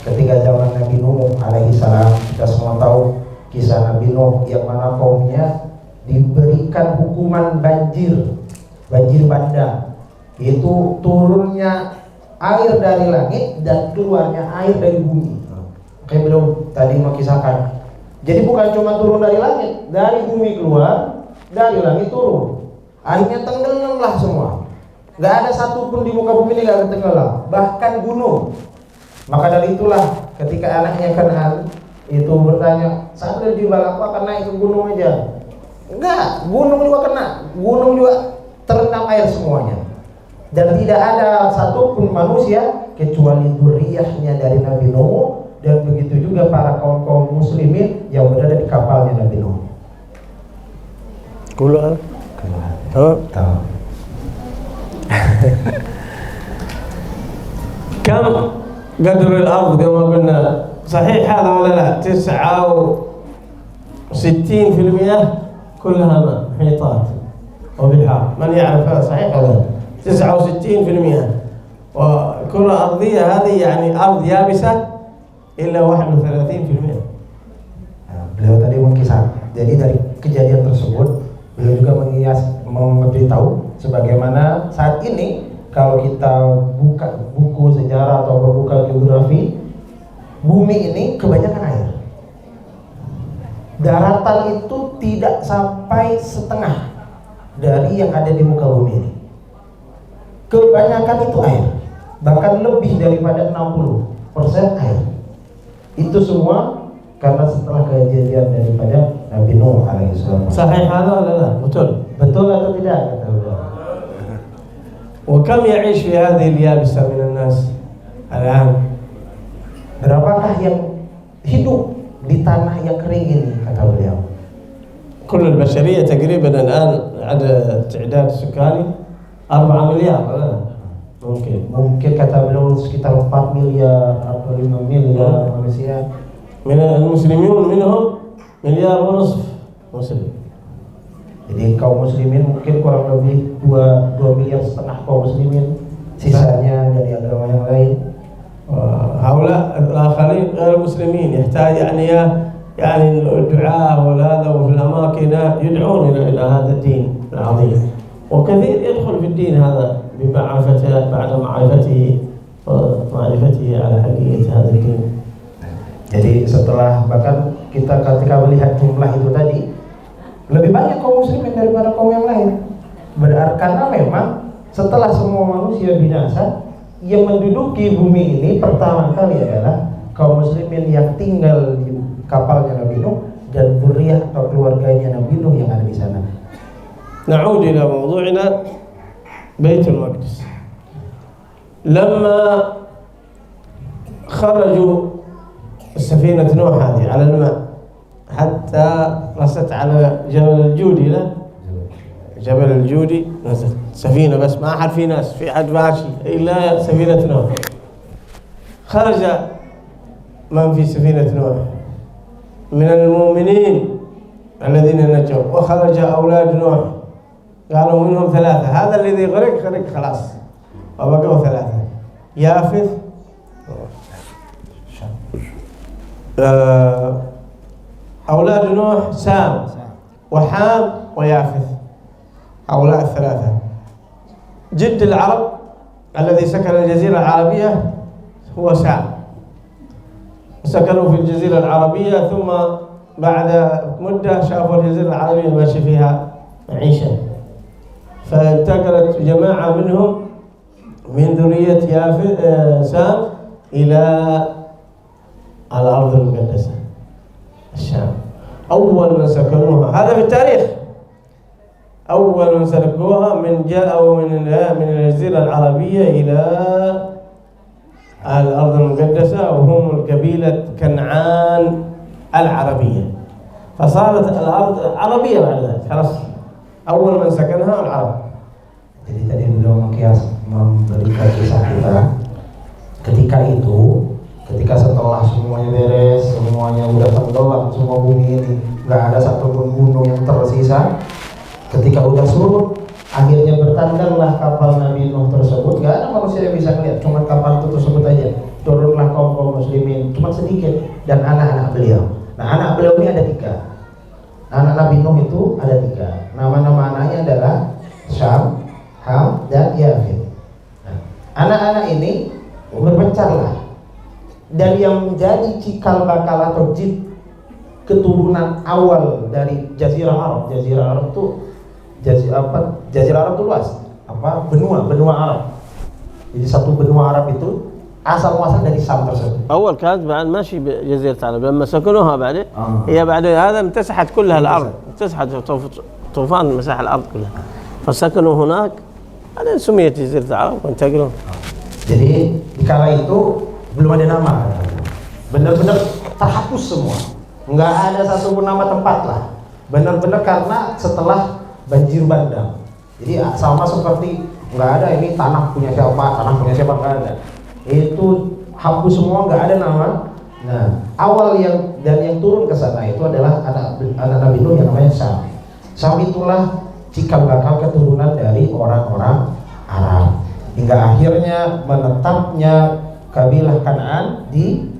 ketika zaman Nabi Nuh alaihi salam, kita semua tahu kisah Nabi Nuh yang mana kaumnya diberikan hukuman banjir bandang, itu turunnya air dari langit dan keluarnya air dari bumi. Kayak beliau tadi mengisahkan, jadi bukan cuma turun dari langit, dari bumi keluar, dari langit turun, airnya tenggelamlah semua. Gak ada satupun di muka bumi ini gak tenggelam, bahkan gunung. Maka dari itulah ketika anaknya Kan'an itu bertanya, sambil di balap akan naik ke gunung aja. Enggak, gunung juga kena, gunung juga terendam air semuanya. Dan tidak ada satupun manusia kecuali dzurriyyahnya dari Nabi Nuh, dan begitu juga para kaum muslimin yang berada di kapalnya Nabi Nuh. Kula. Tahu. كم قدر الأرض كما قلنا؟ صحيح هذا ولا لا؟ 69% كلها ماء، محيطات وبحار. من يعرف هذا صحيح ولا لا؟ 69%. والكرة الأرضية هذه يعني أرض يابسة إلا 31%. Beliau tadi mengisah. Jadi dari kejadian tersebut beliau juga memberitahu sebagaimana saat ini kalau kita buka buku sejarah atau berbuka geografi, bumi ini kebanyakan air. Daratan itu tidak sampai setengah dari yang ada di muka bumi ini. Kebanyakan itu air, bahkan lebih daripada 60% air. Itu semua karena setelah kejadian daripada Nabi Nuh alaihissalam. صحيح هذا ولا لا؟ Betul atau tidak kata beliau? وكم يعيش في هذه اليابسة من الناس الآن؟ Berapakah yang hidup di tanah yang kering ini kata beliau? كل البشرية تقريبا الآن عدد تعداد سكاني 4 مليار ولا لا؟ Mungkin kata beliau sekitar 4 miliar atau 5 miliar manusia. من المسلمين منهم 1.5 مليار مسلم. Jadi kaum muslimin mungkin kurang lebih 2,5 miliar kaum muslimin, sisanya dari agama yang lain. هؤلاء الآخرين غير المسلمين يحتاج يعني الدعاء وهذا وفي الأماكن يدعون إلى هذا الدين العظيم، وكثير يدخل في الدين هذا بمعرفته بعد معرفته على حقيقة هذا الدين. Jadi setelah bahkan kita ketika melihat jumlah itu tadi lebih banyak kaum muslimin daripada kaum yang lain. Berarti karena memang setelah semua manusia binasa, yang menduduki bumi ini pertama kali adalah kaum muslimin yang tinggal di kapalnya Nabi Nuh dan dzurriyyah atau keluarganya Nabi Nuh yang ada di sana. نعود إلى موضوعنا بيت المقدس. لما خرجوا السفينة نوح هذه على الماء حتى رست على جبل الجودي، لا جبل الجودي، نزلت سفينة بس ما أحد في ناس، في أحد ماشي إلا سفينة نوح. خرج من في سفينة نوح من المؤمنين الذين نجوا، وخرج أولاد نوح قالوا منهم 3، هذا الذي غرق خلاص، وبقوا 3 يافث أولاد نوح سام وحام ويافث، هؤلاء 3. جد العرب الذي سكن الجزيرة العربية هو سام، سكنوا في الجزيرة العربية، ثم بعد مدة شافوا الجزيرة العربية ماشي فيها معيشة، فانتقلت جماعة منهم من ذرية سام إلى الأرض المقدسة الشام. أول من سكنوها هذا في التاريخ، أول من سلكوها من جاءوا من الجزيرة العربية إلى الأرض المقدسة، وهم قبيلة كنعان العربية، فصارت الأرض عربية بعد ذلك خلاص. أول من سكنها العرب. Jadi tadi beliau memberikan kisah kita. Ketika setelah semuanya beres, semuanya udah tenggelam semua bumi ini, nggak ada satupun gunung yang tersisa. Ketika udah surut, akhirnya bertandarlah kapal Nabi Nuh tersebut. Nggak ada manusia yang bisa melihat, cuma kapal itu tersebut aja. Turunlah kaum muslimin, cuma sedikit, dan anak-anak beliau. Nah, anak beliau ini ada 3. Anak Nabi Nuh itu ada 3. Nama-nama anaknya adalah Syam, Ham, dan Yafid. Nah, anak-anak ini berpencarlah. Dan yang menjadi cikal bakal atau keturunan awal dari Jazirah Arab. Jazirah Arab itu Jazirah Arab itu luas. Benua Arab. Jadi satu benua Arab itu asal muasal dari Syam tersebut. أول كانت بعد ماشي بجزيرة العرب، لما سكنوها بعدين هي بعد هذا امتسحت كلها الأرض، امتسحت طوفان مسح الأرض كلها، فسكنوا هناك بعدين سميت جزيرة العرب وانتقلوا. Jadi di kala itu belum ada nama, benar-benar terhapus semua, nggak ada satupun nama tempat lah, benar-benar karena setelah banjir bandang. Jadi sama seperti nggak ada ini tanah punya siapa nggak ada. Itu hapus semua, nggak ada nama. Nah, awal yang turun ke sana itu adalah anak Nabi Nuh yang namanya Syam. Syam itulah cikal bakal keturunan dari orang-orang Arab, hingga akhirnya menetapnya kabilah Kanaan di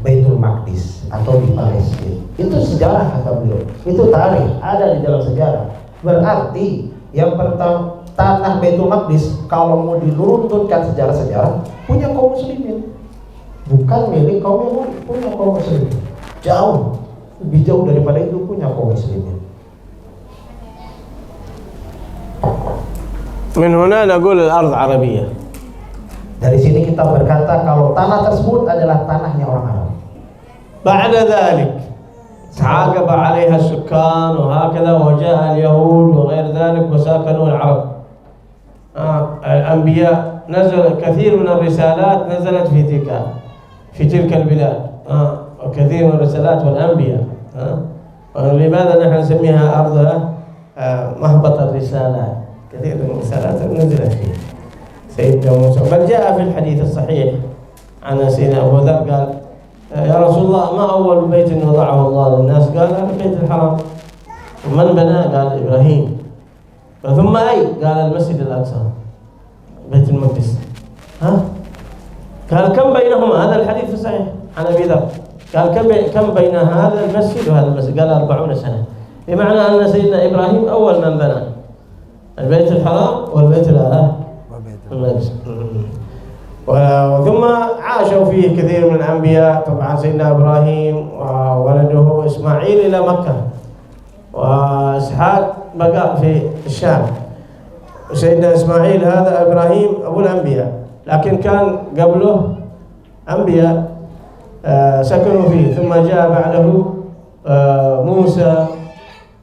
Baitul Maqdis atau di Palestina. Itu sejarah kata beliau. Itu tarikh, ada di dalam sejarah. Berarti yang pertama, tanah Baitul Maqdis kalau mau dilurunturkan sejarah-sejarah punya kaum muslimin, bukan milik kaum Yahudi, punya kaum muslimin. Jauh, lebih jauh daripada itu punya kaum muslimin. من هنا نقول الأرض عربية. Dari sini kita berkata kalau tanah tersebut adalah tanahnya orang Arab. بعد ذلك تعاقب عليها السكان وهكذا، وجاء اليهود وغير ذلك وساكنوا العرب. الأنبياء نزل كثير من الرسالات نزلت في تلك البلاد، وكثير من الرسالات والأنبياء. ولماذا نحن نسميها أرض مهبط الرسالات؟ كثير من الرسالات نزلت فيه سيدنا موسى. بل جاء في الحديث الصحيح عن سيدنا أبو ذر قال يا رسول الله ما أول بيت وضعه الله للناس؟ قال هذا البيت الحرام. ومن بناه؟ قال إبراهيم. ثم أي؟ قال المسجد الأقصى بيت المقدس. قال كم بينهما؟ هذا الحديث صحيح عن أبي ذر. قال كم بين هذا المسجد وهذا المسجد؟ قال 40 سنة. بمعنى أن سيدنا إبراهيم أول من بنى البيت الحرام والبيت المقدس. ثم عاشوا فيه كثير من الأنبياء، طبعا سيدنا إبراهيم وولده إسماعيل إلى مكة، وإسحاق بقى في الشام. سيدنا إسماعيل هذا إبراهيم أبو الأنبياء، لكن كان قبله أنبياء سكنوا فيه، ثم جاء بعده موسى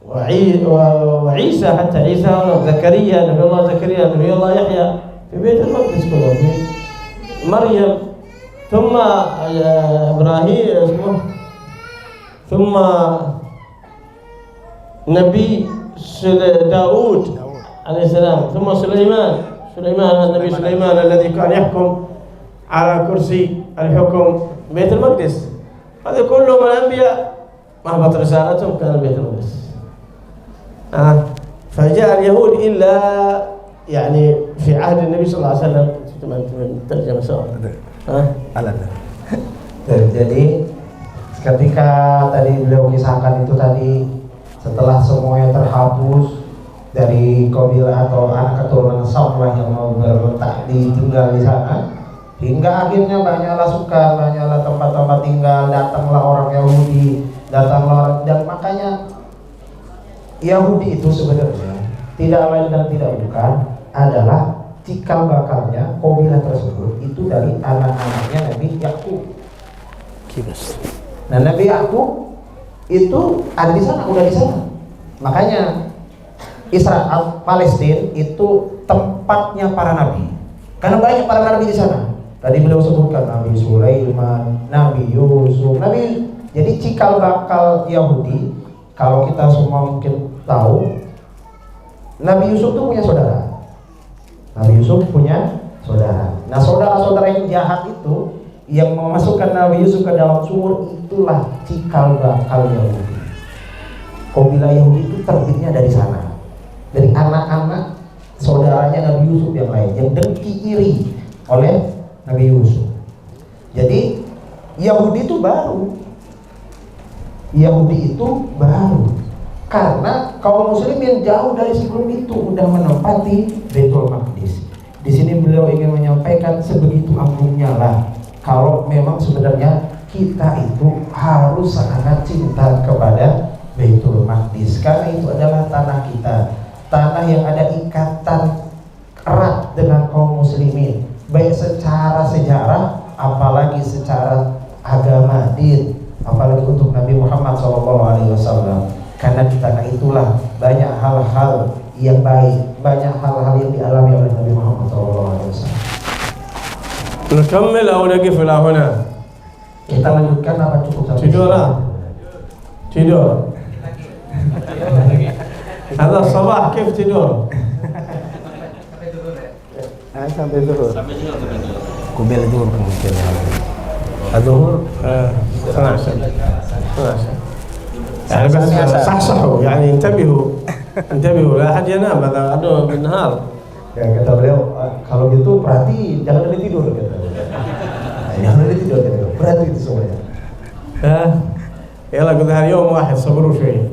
وعيسى، حتى عيسى زكريا، نبي الله زكريا، نبي الله يحيى في بيت المقدس كله، في مريم، ثم إبراهيم اسمه، ثم نبي داود عليه السلام، ثم سليمان النبي سليمان الذي كان يحكم على كرسي الحكم بيت المقدس. هذه كلهم الأنبياء مهبط رسالتهم كان بيت المقدس. فجاء اليهود إلا يعني في عهد النبي صلى الله عليه وسلم. ترجمة سوا. Jadi ketika tadi beliau kisahkan itu tadi, setelah semuanya terhapus dari kabilah atau anak keturunan Syam yang mau berletak tinggal di sana, hingga akhirnya banyaklah sukan, banyaklah tempat-tempat tinggal, datanglah orang Yahudi, dan makanya Yahudi itu sebenarnya tidak lain dan tidak bukan adalah cikal bakalnya kabilah tersebut itu dari anak-anaknya Nabi Yakub. Kibas. Nah, Nabi Yakub itu ada di sana, udah di sana. Makanya Israel Palestina itu tempatnya para nabi. Karena banyak para nabi di sana. Tadi beliau sebutkan Nabi Sulaiman, Nabi Yusuf, Nabi. Jadi cikal bakal Yahudi, kalau kita semua mungkin tahu, Nabi Yusuf itu punya saudara. Nabi Yusuf punya saudara. Nah, saudara-saudara yang jahat itu yang memasukkan Nabi Yusuf ke dalam sumur, itulah cikal bakal Yahudi. Kabilah Yahudi itu terbitnya dari sana, dari anak-anak saudaranya Nabi Yusuf yang lain yang dengki iri oleh Nabi Yusuf. Jadi Yahudi itu baru. Yahudi itu baru karena kaum muslimin jauh dari sebelum itu udah menempati Baitul Maqdis. Di sini beliau ingin menyampaikan sebegitu agungnya lah. Kalau memang sebenarnya kita itu harus sangat cinta kepada Baitul Maqdis karena itu adalah tanah kita, tanah yang ada ikatan erat dengan kaum muslimin, baik secara sejarah, apalagi secara agama, din, apalagi untuk Nabi Muhammad SAW. Karena di tanah itulah banyak hal-hal yang baik, banyak hal-hal yang dialami oleh Nabi Muhammad SAW. نكمل أو نقف إلى هنا؟ Kita lanjutkan apa cukup sampai tidur lah. Tidur. هذا الصباح كيف tidur؟ sampai zuhur. Kubel zuhur mungkin. الظهور 12 يعني بس صحصحوا يعني انتبهوا لا أحد ينام هذا بالنهار. Ya, kata beliau, kalau gitu berarti jangan ada tidur kata. Jangan ada tidur kata. Berarti itu semuanya. يلا قلنا يوم واحد صبروا شوي.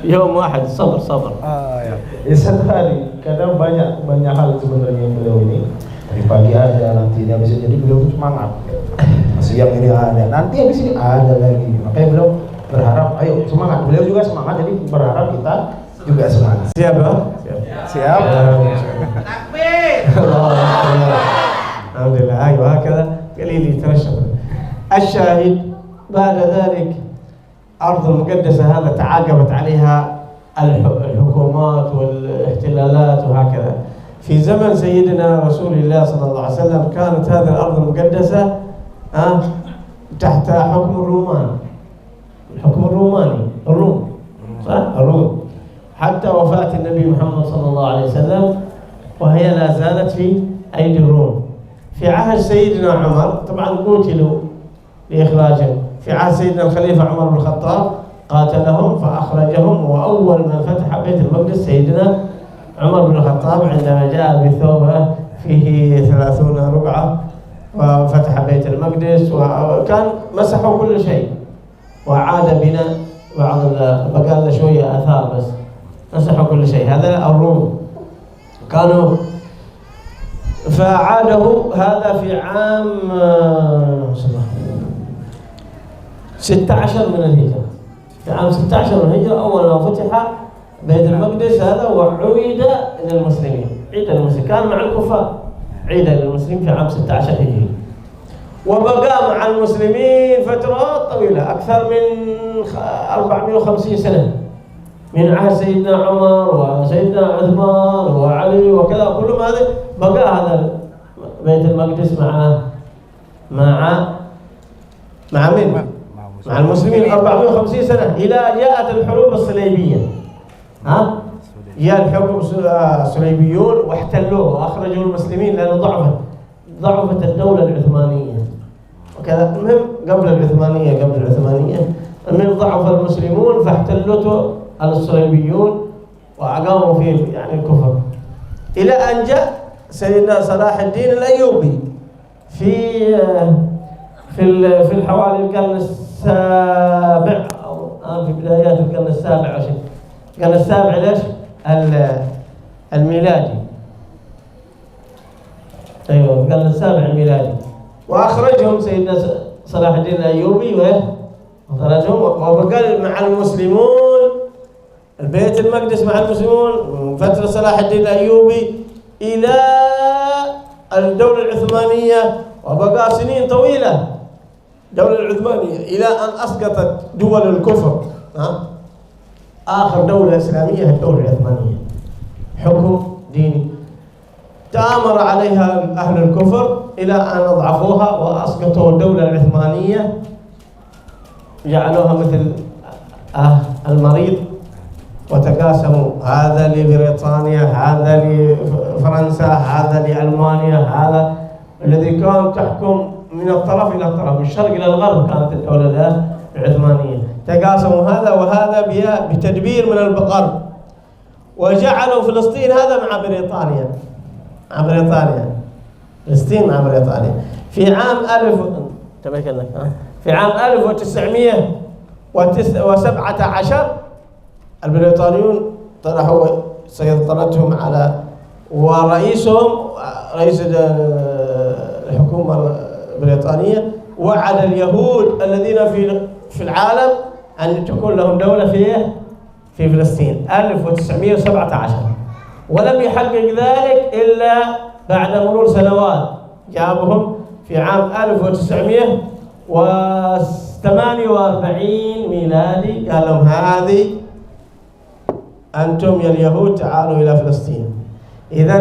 يوم واحد صبر. Ya, satu hari, kadang banyak hal sebenarnya beliau ini. Dari pagi ada, nanti dia bisa jadi beliau semangat. Siang ini ada, nanti habis ini ada lagi. Makanya beliau berharap, ayo semangat. Beliau juga semangat, jadi berharap kita juga semangat. Siap ya? Siap. Takbir. الحمد لله. أيوة هكذا قليل يترشح. الشاهد بعد ذلك أرض المقدسة هذا تعاقبت عليها الحكومات والاحتلالات وهكذا. في زمن سيدنا رسول الله صلى الله عليه وسلم كانت هذه الأرض المقدسة تحت حكم الرومان. الحكم الروماني، الروم، صح؟ الروم. حتى وفاة النبي محمد صلى الله عليه وسلم وهي لا زالت في أيدي الروم. في عهد سيدنا عمر طبعا قتلوا لإخراجهم. في عهد سيدنا الخليفة عمر بن الخطاب قاتلهم فأخرجهم، وأول من فتح بيت المقدس سيدنا عمر بن الخطاب عندما جاء بثوبه فيه 30 رقعة وفتح بيت المقدس، وكان مسحوا كل شيء وعاد بنا بعض بقى لنا شوية آثار بس، مسحوا كل شيء. هذا الروم كانوا، فعاده هذا في عام 16 من الهجرة. في عام 16 من الهجرة أول ما فتح بيت المقدس هذا وعيد للمسلمين، عيد للمسلمين، كان مع الكفار، عيد للمسلمين في عام 16 هجري. وبقى مع المسلمين فترات طويلة أكثر من 450 سنة، من عهد سيدنا عمر وسيدنا عثمان وعلي وكذا، كلهم هذا بقى هذا بيت المقدس مع من؟ مع المسلمين 450 سنة إلى جاءت الحروب الصليبية. جاء الحروب الصليبيون واحتلوه وأخرجوا المسلمين لأنه ضعفت الدولة العثمانية وكذا. المهم قبل العثمانية المهم ضعف المسلمون فاحتلته الصليبيون وأقاموا فيه يعني الكفر، إلى أن جاء سيدنا صلاح الدين الأيوبي في الحوالي القرن السابع أو في بدايات القرن السابع أو شيء. القرن السابع ليش؟ الميلادي. أيوه القرن السابع الميلادي. وأخرجهم سيدنا صلاح الدين الأيوبي وخرجهم وبقى مع المسلمون البيت المقدس مع المسلمون فترة صلاح الدين الأيوبي إلى الدولة العثمانية وبقى سنين طويلة الدولة العثمانية إلى أن أسقطت دول الكفر. آخر دولة إسلامية هي الدولة العثمانية، حكم ديني تآمر عليها أهل الكفر إلى أن أضعفوها وأسقطوا الدولة العثمانية، جعلوها مثل المريض وتقاسموا، هذا لبريطانيا، هذا لفرنسا، هذا لألمانيا، هذا الذي كان تحكم من الطرف إلى الطرف، من الشرق إلى الغرب كانت الدولة العثمانية، تقاسموا هذا وهذا بتدبير من الغرب، وجعلوا فلسطين هذا مع بريطانيا، فلسطين مع بريطانيا. في عام 1917 البريطانيون طرحوا سيطرتهم على، ورئيسهم رئيس الحكومة البريطانية وعد اليهود الذين في العالم أن تكون لهم دولة في فلسطين 1917، ولم يحقق ذلك إلا بعد مرور سنوات. جابهم في عام 1948 ميلادي، قال لهم هذه أنتم يا اليهود تعالوا إلى فلسطين. إذن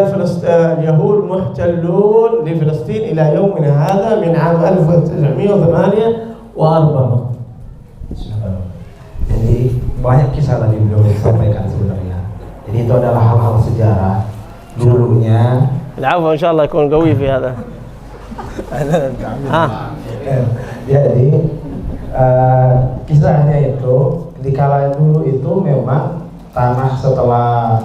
اليهود محتلون لفلسطين إلى يومنا هذا من عام 1948. Jadi banyak kisah tadi beliau sampaikan sebenarnya. Jadi itu adalah hal-hal sejarah dulunya. العفو إن شاء الله يكون قوي في هذا. Jadi kisahnya itu di kala dulu itu memang tanah setelah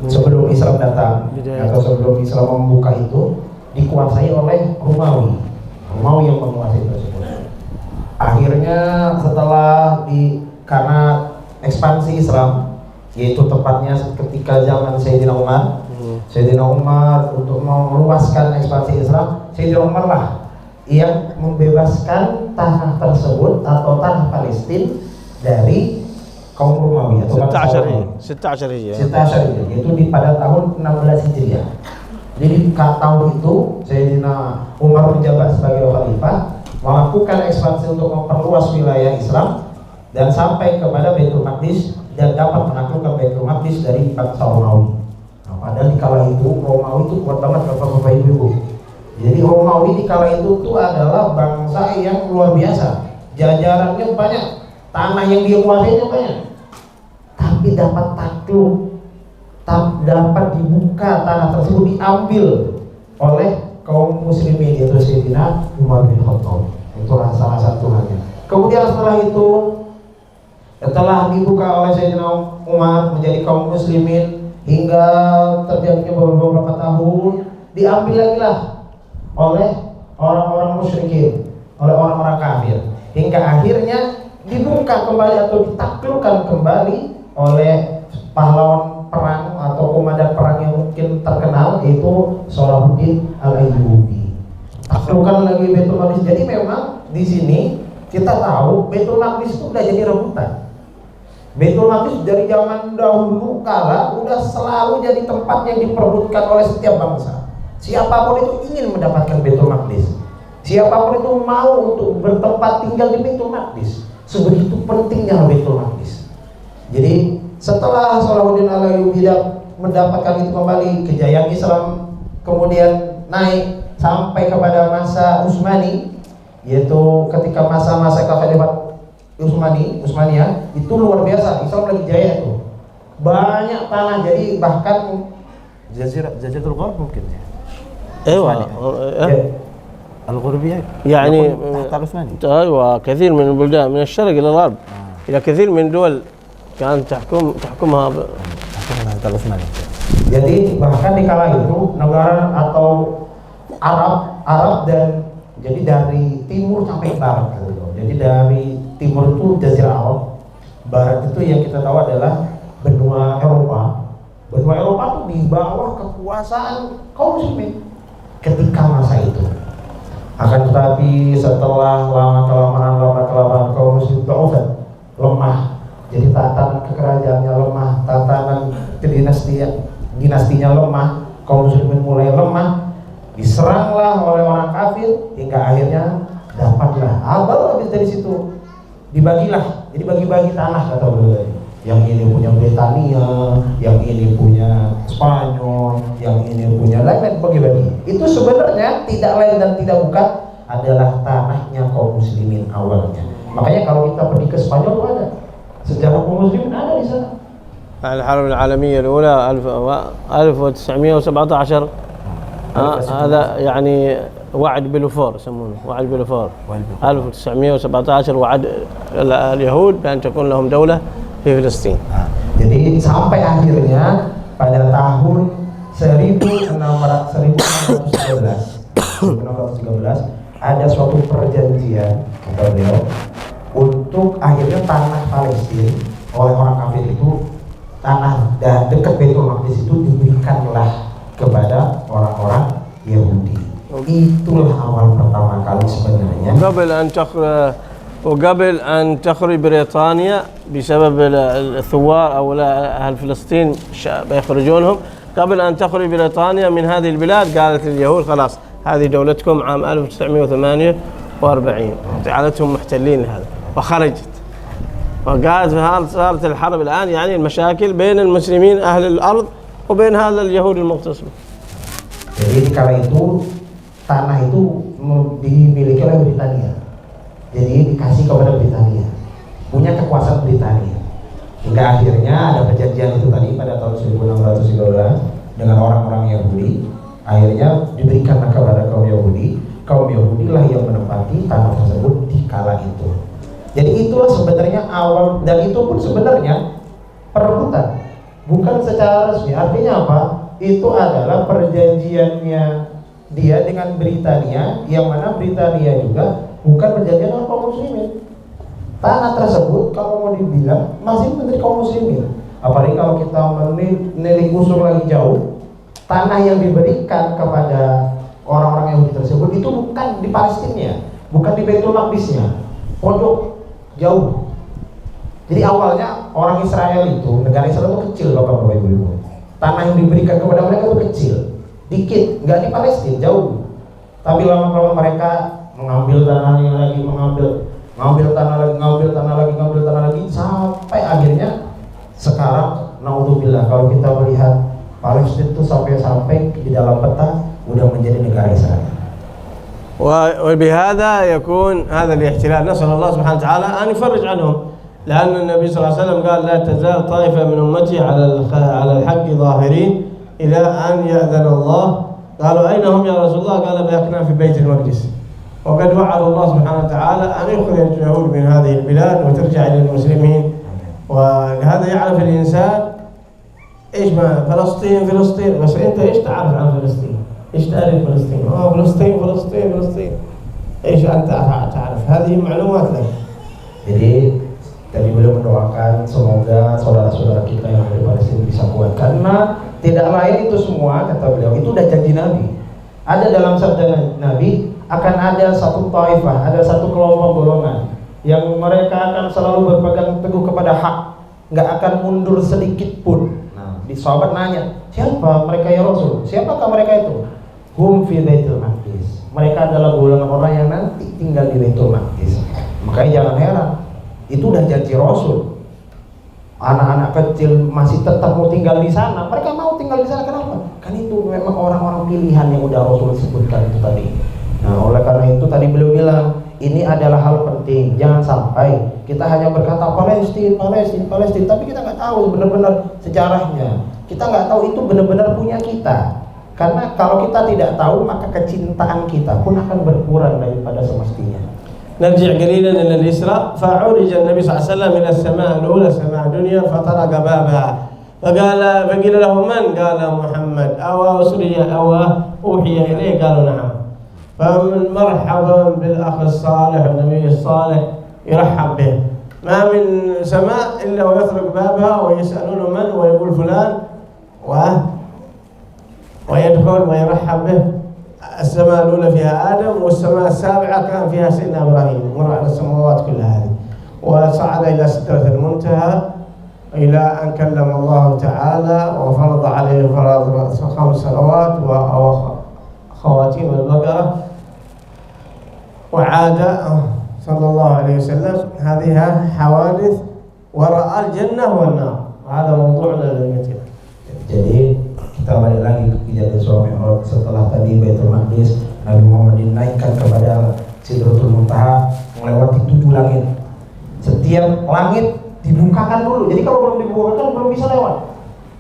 sebelum Islam datang atau sebelum Islam membuka itu dikuasai oleh Romawi yang menguasai tersebut. Akhirnya setelah karena ekspansi Islam, yaitu tepatnya ketika zaman Sayyidina Umar untuk meluaskan ekspansi Islam, Sayyidina Umar lah yang membebaskan tanah tersebut atau tanah Palestina dari kaum Romawi atau 16 Hijriah, yaitu pada tahun 16 Hijriah. Jadi tahun itu Sayyidina Umar menjabat sebagai khalifah, melakukan ekspansi untuk memperluas wilayah Islam dan sampai kepada Baitul Maqdis dan dapat menaklukkan Baitul Maqdis dari bangsa Romawi. Nah, padahal di kala itu Romawi itu kuat banget Bapak Ibu. Jadi Romawi di kala itu adalah bangsa yang luar biasa. Jajarannya banyak, tanah yang dia kuasainya banyak. Tapi dapat takluk, dapat dibuka tanah tersebut diambil oleh kaum muslimin, yaitu Sayyidina Umar bin Khattab. Itulah salah satu halnya. Kemudian setelah dibuka oleh Sayyidina Umar menjadi kaum muslimin hingga terjadinya beberapa tahun, diambil lagi lah oleh orang-orang musyrikin, oleh orang-orang kafir, hingga akhirnya dibuka kembali atau ditaklukkan kembali oleh pahlawan perang atau komandan perang yang mungkin terkenal, yaitu Salahuddin Al-Ayyubi. Taklukan lagi Baitul Maqdis. Jadi memang di sini kita tahu Baitul Maqdis itu udah jadi rebutan. Baitul Maqdis dari zaman dahulu kala udah selalu jadi tempat yang diperebutkan oleh setiap bangsa. Siapapun itu ingin mendapatkan Baitul Maqdis. Siapapun itu mau untuk bertempat tinggal di Baitul Maqdis. Sebegitu pentingnya Baitul Maqdis. Jadi setelah Salahuddin Al-Ayyubi mendapatkan itu kembali, kejayaan Islam kemudian naik sampai kepada masa Utsmani, yaitu ketika masa-masa Khalifat Utsmaniyah itu luar biasa, Islam lagi jaya itu. Banyak tanah, jadi bahkan Jaziratul Gharb mungkin ya. الغربية يعني تحت العثماني. ايوه كثير من البلدان من الشرق الى الغرب الى كثير من دول كانت تحكمها العثماني. Jadi bahkan di kala itu negara atau Arab dan jadi dari timur sampai barat gitu. Jadi dari timur itu Jazirah Arab, barat itu yang kita tahu adalah benua Eropa. Benua Eropa itu di bawah kekuasaan kaum muslimin ketika masa itu. Akan tetapi setelah lama-kelamaan kaum muslim ta'ufat, lemah. Jadi tatanan kekerajaannya lemah, tatanan dinastinya lemah, kaum muslimin mulai lemah, diseranglah oleh orang kafir hingga akhirnya dapatlah baru habis dari situ dibagilah, jadi bagi-bagi tanah kata beliau. Yang ini punya Britania, yang ini punya Spanyol, yang ini punya lain-lain, bagi-bagi. Itu sebenarnya tidak lain dan tidak bukan adalah tanahnya kaum muslimin awalnya. Makanya kalau kita pergi ke Spanyol itu ada sejarah kaum muslimin ada di sana. الحرب العالمية الأولى 1917 هذا يعني وعد بلفور يسمونه وعد بلفور 1917 وعد اليهود بأن تكون لهم دولة في فلسطين. Jadi sampai akhirnya pada tahun 1613 ada suatu perjanjian kata beliau untuk akhirnya tanah Palestina oleh orang kafir itu, tanah dekat Baitul Maqdis itu diberikanlah kepada orang-orang Yahudi. Itulah awal pertama kali sebenarnya. وقبل أن تخرج بريطانيا بسبب الثوار أو أهل فلسطين يخرجونهم، قبل أن تخرج بريطانيا من هذه البلاد قالت لليهود خلاص هذه دولتكم عام 1948 جعلتهم محتلين هذا وخرجت. وقالت صارت الحرب الآن يعني المشاكل بين المسلمين أهل الأرض وبين هذا اليهود المغتصب. Jadi kala itu tanah itu dimiliki oleh Britania. Jadi dikasih kepada Britania, punya kekuasaan Britania. Hingga akhirnya ada perjanjian itu tadi pada tahun 1613 dengan orang-orang Yahudi. Akhirnya diberikanlah kepada kaum Yahudi. Kaum Yahudi lah yang menempati tanah tersebut di kala itu. Jadi itulah sebenarnya awal, dan itu pun sebenarnya perebutan, bukan secara resmi. Artinya apa? Itu adalah perjanjiannya dia dengan Britania, yang mana Britania juga bukan perjanjian dengan kaum muslimin. Tanah tersebut kalau mau dibilang masih menteri kaum muslimin. Apalagi kalau kita menilik usul lagi jauh, tanah yang diberikan kepada orang-orang Yahudi tersebut itu bukan di Palestina, bukan di Baitul Maqdisnya, pojok jauh. Jadi awalnya orang Israel itu, negara Israel itu kecil, bapak-bapak ibu-ibu. Tanah yang diberikan kepada mereka itu kecil, dikit, nggak di Palestina, jauh. Tapi lama-lama mereka mengambil tanahnya lagi, mengambil tanah lagi, sampai akhirnya sekarang naudzubillah kalau kita melihat Palestina itu sampai di dalam peta udah menjadi negara Israel. وبهذا يكون هذا الاحتلال نسأل الله سبحانه وتعالى أن يفرج عنهم، لأن النبي صلى الله عليه وسلم قال لا تزال طائفة من أمتي على الحق ظاهرين إلى أن يأذن الله. قالوا أين هم يا رسول الله؟ قال بأكنا في بيت المقدس. وقد وعد الله سبحانه وتعالى أن يخرج اليهود من هذه البلاد وترجع إلى المسلمين. ولهذا يعرف الإنسان إيش ما فلسطين بس أنت إيش تعرف عن فلسطين؟ إيش تعرف فلسطين؟ فلسطين إيش أنت تعرف؟ هذه معلومات لك. Jadi tadi beliau mendoakan semoga saudara-saudara kita yang dari Palestina bisa kuat, karena tidak lain itu semua kata beliau itu udah janji Nabi. Ada dalam sabda Nabi akan ada satu taifah, ada satu kelompok golongan yang mereka akan selalu berpegang teguh kepada hak, nggak akan mundur sedikit pun. Nah, di sahabat nanya, siapa mereka ya Rasul? Siapakah mereka itu? Hum fi Baitul Maqdis. Mereka adalah golongan orang yang nanti tinggal di Baitul Maqdis. Makanya jangan heran, itu udah janji Rasul. Anak-anak kecil masih tetap mau tinggal di sana. Mereka mau tinggal di sana, kenapa? Kan itu memang orang-orang pilihan yang udah Rasul sebutkan itu tadi. Nah, oleh karena itu tadi beliau bilang ini adalah hal penting. Jangan sampai kita hanya berkata Palestina, tapi kita nggak tahu benar-benar sejarahnya. Kita nggak tahu itu benar-benar punya kita. Karena kalau kita tidak tahu, maka kecintaan kita pun akan berkurang daripada semestinya. نرجع قليلا إلى الإسراء. فعرج النبي صلى الله عليه وسلم إلى السماء الأولى سماء الدنيا فطرق بابها فقيل له من؟ قال محمد. أو أوحي إليه؟ قالوا نعم. فمن مرحبا بالأخ الصالح والنبي الصالح يرحب به. ما من سماء إلا ويطرق بابها ويسألون من ويقول فلان ويدخل ويرحب به. السماء الأولى فيها آدم، والسماء السابعة كان فيها سيدنا إبراهيم، مر على السماوات كلها هذه، وصعد إلى سدرة المنتهى إلى أن كلم الله تعالى وفرض عليه فرائض 5 صلوات وخواتيم البقرة، وعاد صلى الله عليه وسلم. هذه حوادث ورأى الجنة والنار، وهذا موضوعنا للمتن. Jadi kita balik lagi ke kejadian Isra Mi'raj. Setelah tadi Baitul Maqdis, Nabi Muhammad dinaikkan kepada Sidratul Muntaha, melewati 7 langit. Setiap langit dibukakan dulu. Jadi kalau belum dibukakan belum bisa lewat.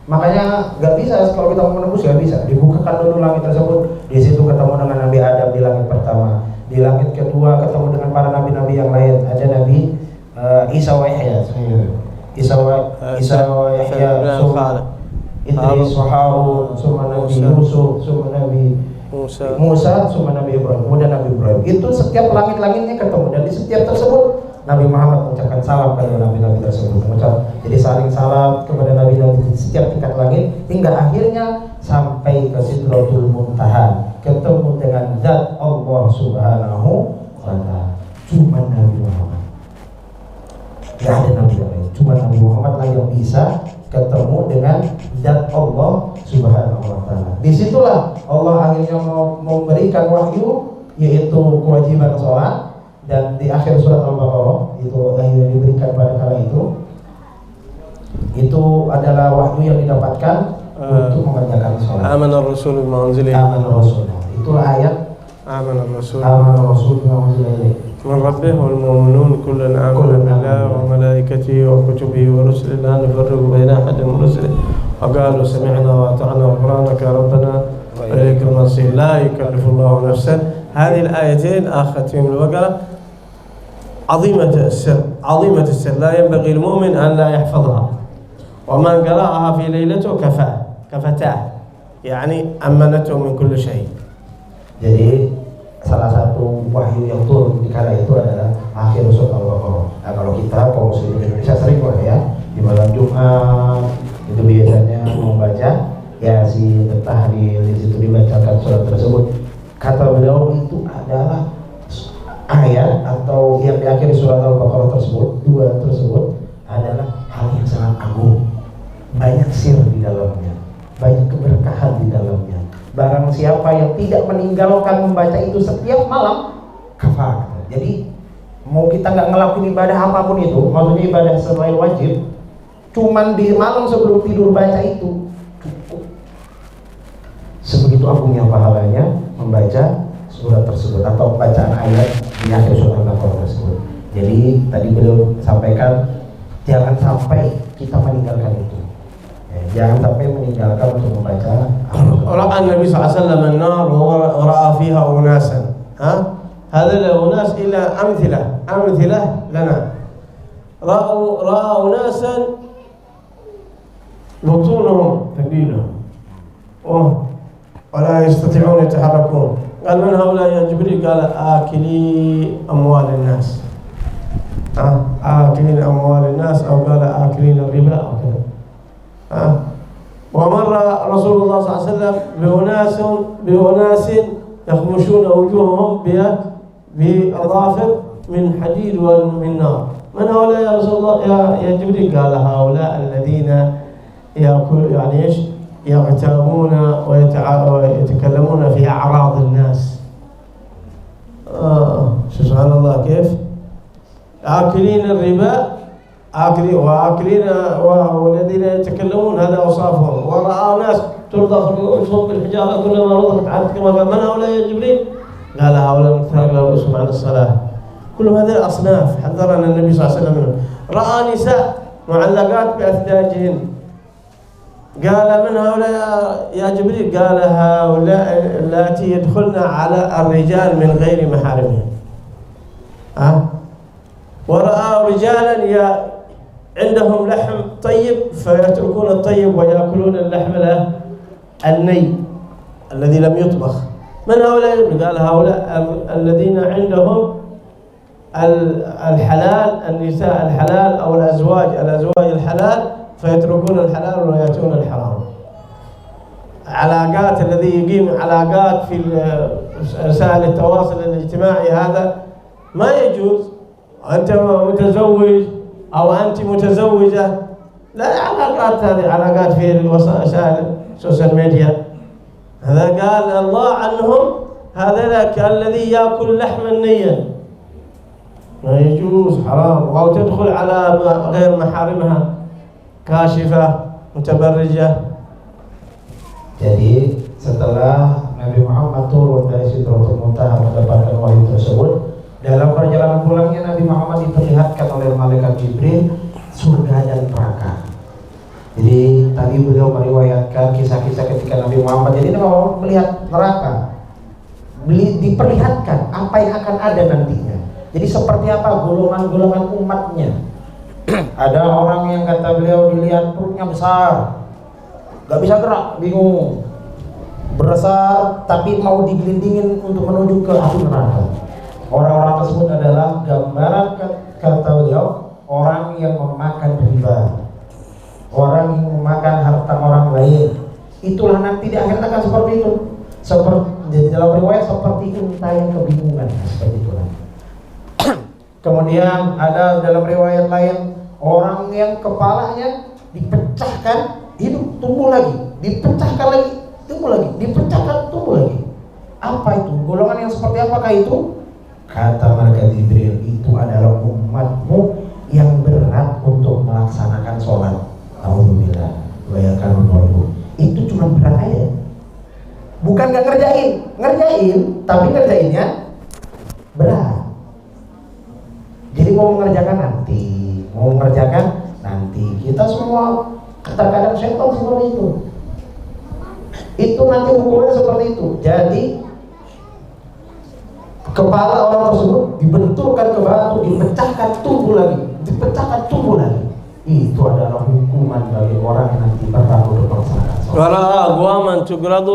Makanya nggak bisa kalau kita mau menembus, nggak bisa. Dibukakan dulu langit tersebut. Di situ ketemu dengan Nabi Adam di langit pertama. Di langit kedua ketemu dengan para nabi-nabi yang lain. Ada Nabi Isa wa Yahya. Isa wa Yahya, Idris wa Harun, summa Nabi Yusuf, summa Nabi Musa, summa Nabi Ibrahim, kemudian Nabi Ibrahim. Itu setiap langit-langitnya ketemu, dan di setiap tersebut Nabi Muhammad mengucapkan salam kepada nabi-nabi tersebut. Jadi saling salam kepada nabi-nabi di setiap tingkat langit, hingga akhirnya sampai ke Sidratul Muntaha, ketemu dengan Zat Allah Subhanahu wa Ta'ala. Cuma Nabi Muhammad, tidak ada nabi yang lain. Cuma Nabi Muhammad lah yang bisa ketemu dengan Zat Allah Subhanahu wa Ta'ala. Disitulah Allah akhirnya memberikan wahyu, yaitu kewajiban sholat. Dan di akhir surat Al-Baqarah itu yang diberikan pada kala itu adalah wahyu yang didapatkan untuk mengerjakan sholat. Amana Rasul bima unzila ilayhi. Amana Rasul. Itulah ayat Amana Rasul. Amana Rasul bima unzila ilayhi. من ربه والمؤمنون كلا آمن بالله وملائكته وكتبه ورسله لا نفرق بين أحد من رسله وقالوا سمعنا وأطعنا غفرانك ربنا وإليك المصير لا يكلف الله نفسا. هذه الآيتين آخرتين البقرة عظيمة السر لا ينبغي المؤمن أن لا يحفظها، ومن قرأها في ليلته كفتاه يعني أمنته من كل شيء. Jadi salah satu wahyu yang turun di kala itu adalah akhir surat Al-Baqarah. Nah, kalau kita kaum muslim Indonesia sering lah ya, di malam Jumat itu biasanya membaca Yasin, Tahlil, di situ dibacakan surat tersebut. Kata beliau itu adalah ayat atau yang di akhir surat Al-Baqarah tersebut, 2 tersebut adalah hal yang sangat agung. Banyak sir di dalamnya, banyak keberkahan di dalamnya. Barang siapa yang tidak meninggalkan membaca itu setiap malam, kafar. Jadi mau kita nggak ngelakuin ibadah apapun itu, maksudnya ibadah selain wajib, cuman di malam sebelum tidur baca itu cukup. Sebegitu agungnya pahalanya membaca surat tersebut atau bacaan ayat di akhir surat Al-Baqarah tersebut. Jadi tadi beliau sampaikan jangan sampai kita meninggalkan itu. Jangan sampai meninggalkan untuk membaca. رأى النبي صلى الله عليه وسلم النار ورأى فيها أناسا. هذا الأناس إلى أمثلة لنا. رأى أناسا بطونهم ثقيلة ولا يستطيعون يتحركون. قال من هؤلاء يا جبريل؟ قال آكلي أموال الناس. آكلين أموال الناس، أو قال آكلين الربا أو كذا. ومر رسول الله صلى الله عليه وسلم بأناس يخمشون وجوههم بأظافر من حديد ومن نار. من هؤلاء يا رسول الله يا جبريل؟ قال هؤلاء الذين يغتابون ويتكلمون في أعراض الناس. سبحان الله كيف آكلين الربا وآكلين والذين يتكلمون، هذا أوصافهم. ورأى ناس ترضخ رؤوسهم بالحجارة كلما رضخت عادت كما قال. من هؤلاء يا جبريل؟ قال هؤلاء مثاقل رؤوسهم عن الصلاة. كل هذه الأصناف حذرنا النبي صلى الله عليه وسلم منهم. رأى نساء معلقات بأثداجهن. قال من هؤلاء يا جبريل؟ قال هؤلاء اللاتي يدخلن على الرجال من غير محارمهم. ورأى رجالا عندهم لحم طيب فيتركون الطيب ويأكلون اللحم الني الذي لم يطبخ. من هؤلاء؟ قال هؤلاء الذين عندهم الحلال، النساء الحلال أو الأزواج الحلال فيتركون الحلال ويأتون الحرام. علاقات، الذي يقيم علاقات في وسائل التواصل الاجتماعي هذا ما يجوز. أنت متزوج أو أنت متزوجة لا علاقات، هذه علاقات في وسائل السوشيال ميديا. هذا قال الله عنهم هذا لك الذي يأكل لحما نيا، ما يجوز، حرام. أو تدخل على غير محارمها كاشفة متبرجة. Jadi setelah Nabi Muhammad turun dari Sidratul Muntaha mendapatkan wahyu tersebut, dalam perjalanan pulangnya Nabi Muhammad diperlihatkan oleh malaikat Jibril surga dan neraka. Jadi tadi beliau meriwayatkan kisah-kisah ketika Nabi Muhammad, jadi Nabi Muhammad melihat neraka, diperlihatkan apa yang akan ada nantinya. Jadi seperti apa golongan-golongan umatnya. Ada orang yang kata beliau dilihat perutnya besar, gak bisa gerak, bingung, besar tapi mau digelindingin untuk menuju ke api neraka. Orang-orang tersebut adalah gambaran, kata beliau, orang yang memakan riba, orang yang memakan harta orang lain. Itulah nanti di akhirat akan seperti itu. Seperti dalam riwayat seperti unta yang kebingungan, seperti itu. Kemudian ada dalam riwayat lain orang yang kepalanya dipecahkan, hidup tumbuh lagi, dipecahkan lagi, tumbuh lagi, dipecahkan, tumbuh lagi. Apa itu? Golongan yang seperti apakah itu? Kata malaikat Jibril, itu adalah umatmu yang berat untuk melaksanakan sholat. Alhamdulillah, bayangkan dulu. Itu cuma berat aja. Bukan gak ngerjain, tapi ngerjainnya berat. Jadi mau mengerjakan nanti. Kita semua terkadang setan seperti itu. Itu nanti hukumnya seperti itu. Jadi kepala orang tersebut dibenturkan ke batu, dipecahkan tumbuh lagi. Itu adalah hukuman bagi orang yang nanti berhak untuk melaksanakan sholat. ورأى أقواما تقرض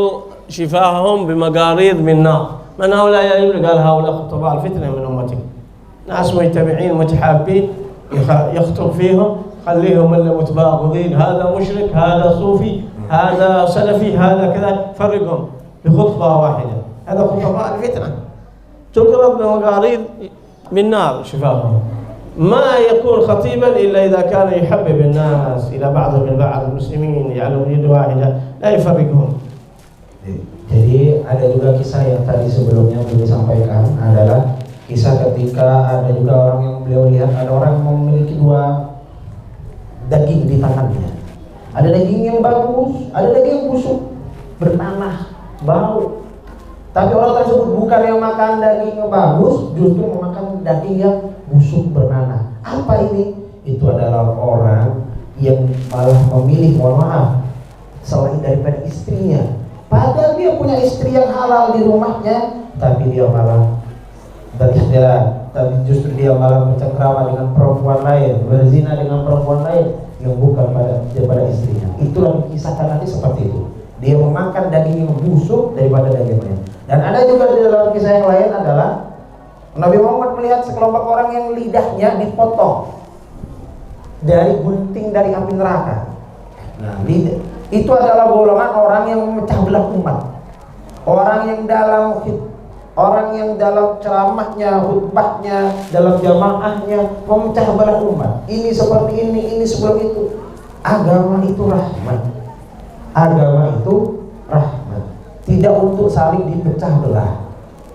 شفاههم بمقاريض من نار. من هؤلاء يا إبن؟ قال هؤلاء خطباء الفتنة من أمتك، ناس مجتمعين متحابين، يخطب فيهم، خليهم إلا متباغضين، هذا مشرك، هذا صوفي، هذا سلفي، هذا كذا، فرقهم بخطبة واحدة. هذا خطباء الفتنة تقرض بمقاريض من نار شفاههم. ما يكون خطيبا إلا إذا كان يحبب الناس إلى بعضهم البعض، المسلمين يعلم يد واحدة لا يفرقهم. Jadi ada juga kisah yang tadi sebelumnya beliau sampaikan, adalah kisah ketika ada juga orang yang beliau lihat, ada orang yang memiliki dua daging di tangannya. Ada daging yang bagus, ada daging yang busuk, bernanah, bau. Tapi orang tersebut bukan yang makan daging yang bagus, justru memakan daging yang busuk bernanah. Apa ini? Itu adalah orang yang malah memilih, mohon maaf, selain daripada istrinya. Padahal dia punya istri yang halal di rumahnya, tapi dia malah beristilah, tapi justru dia malah bercengkrama dengan perempuan lain, berzina dengan perempuan lain yang bukan daripada istrinya. Itulah dikisahkan nanti seperti itu. Dia memakan daging yang busuk daripada daging lain. Dan ada juga di dalam kisah yang lain adalah Nabi Muhammad melihat sekelompok orang yang lidahnya dipotong dari gunting dari api neraka. Nah, itu adalah golongan orang yang memecah belah umat. Orang yang dalam ceramahnya, khutbahnya, dalam jamaahnya memecah belah umat. Ini seperti ini sebelum itu. Agama itu rahmat. Tidak untuk saling dipecah belah.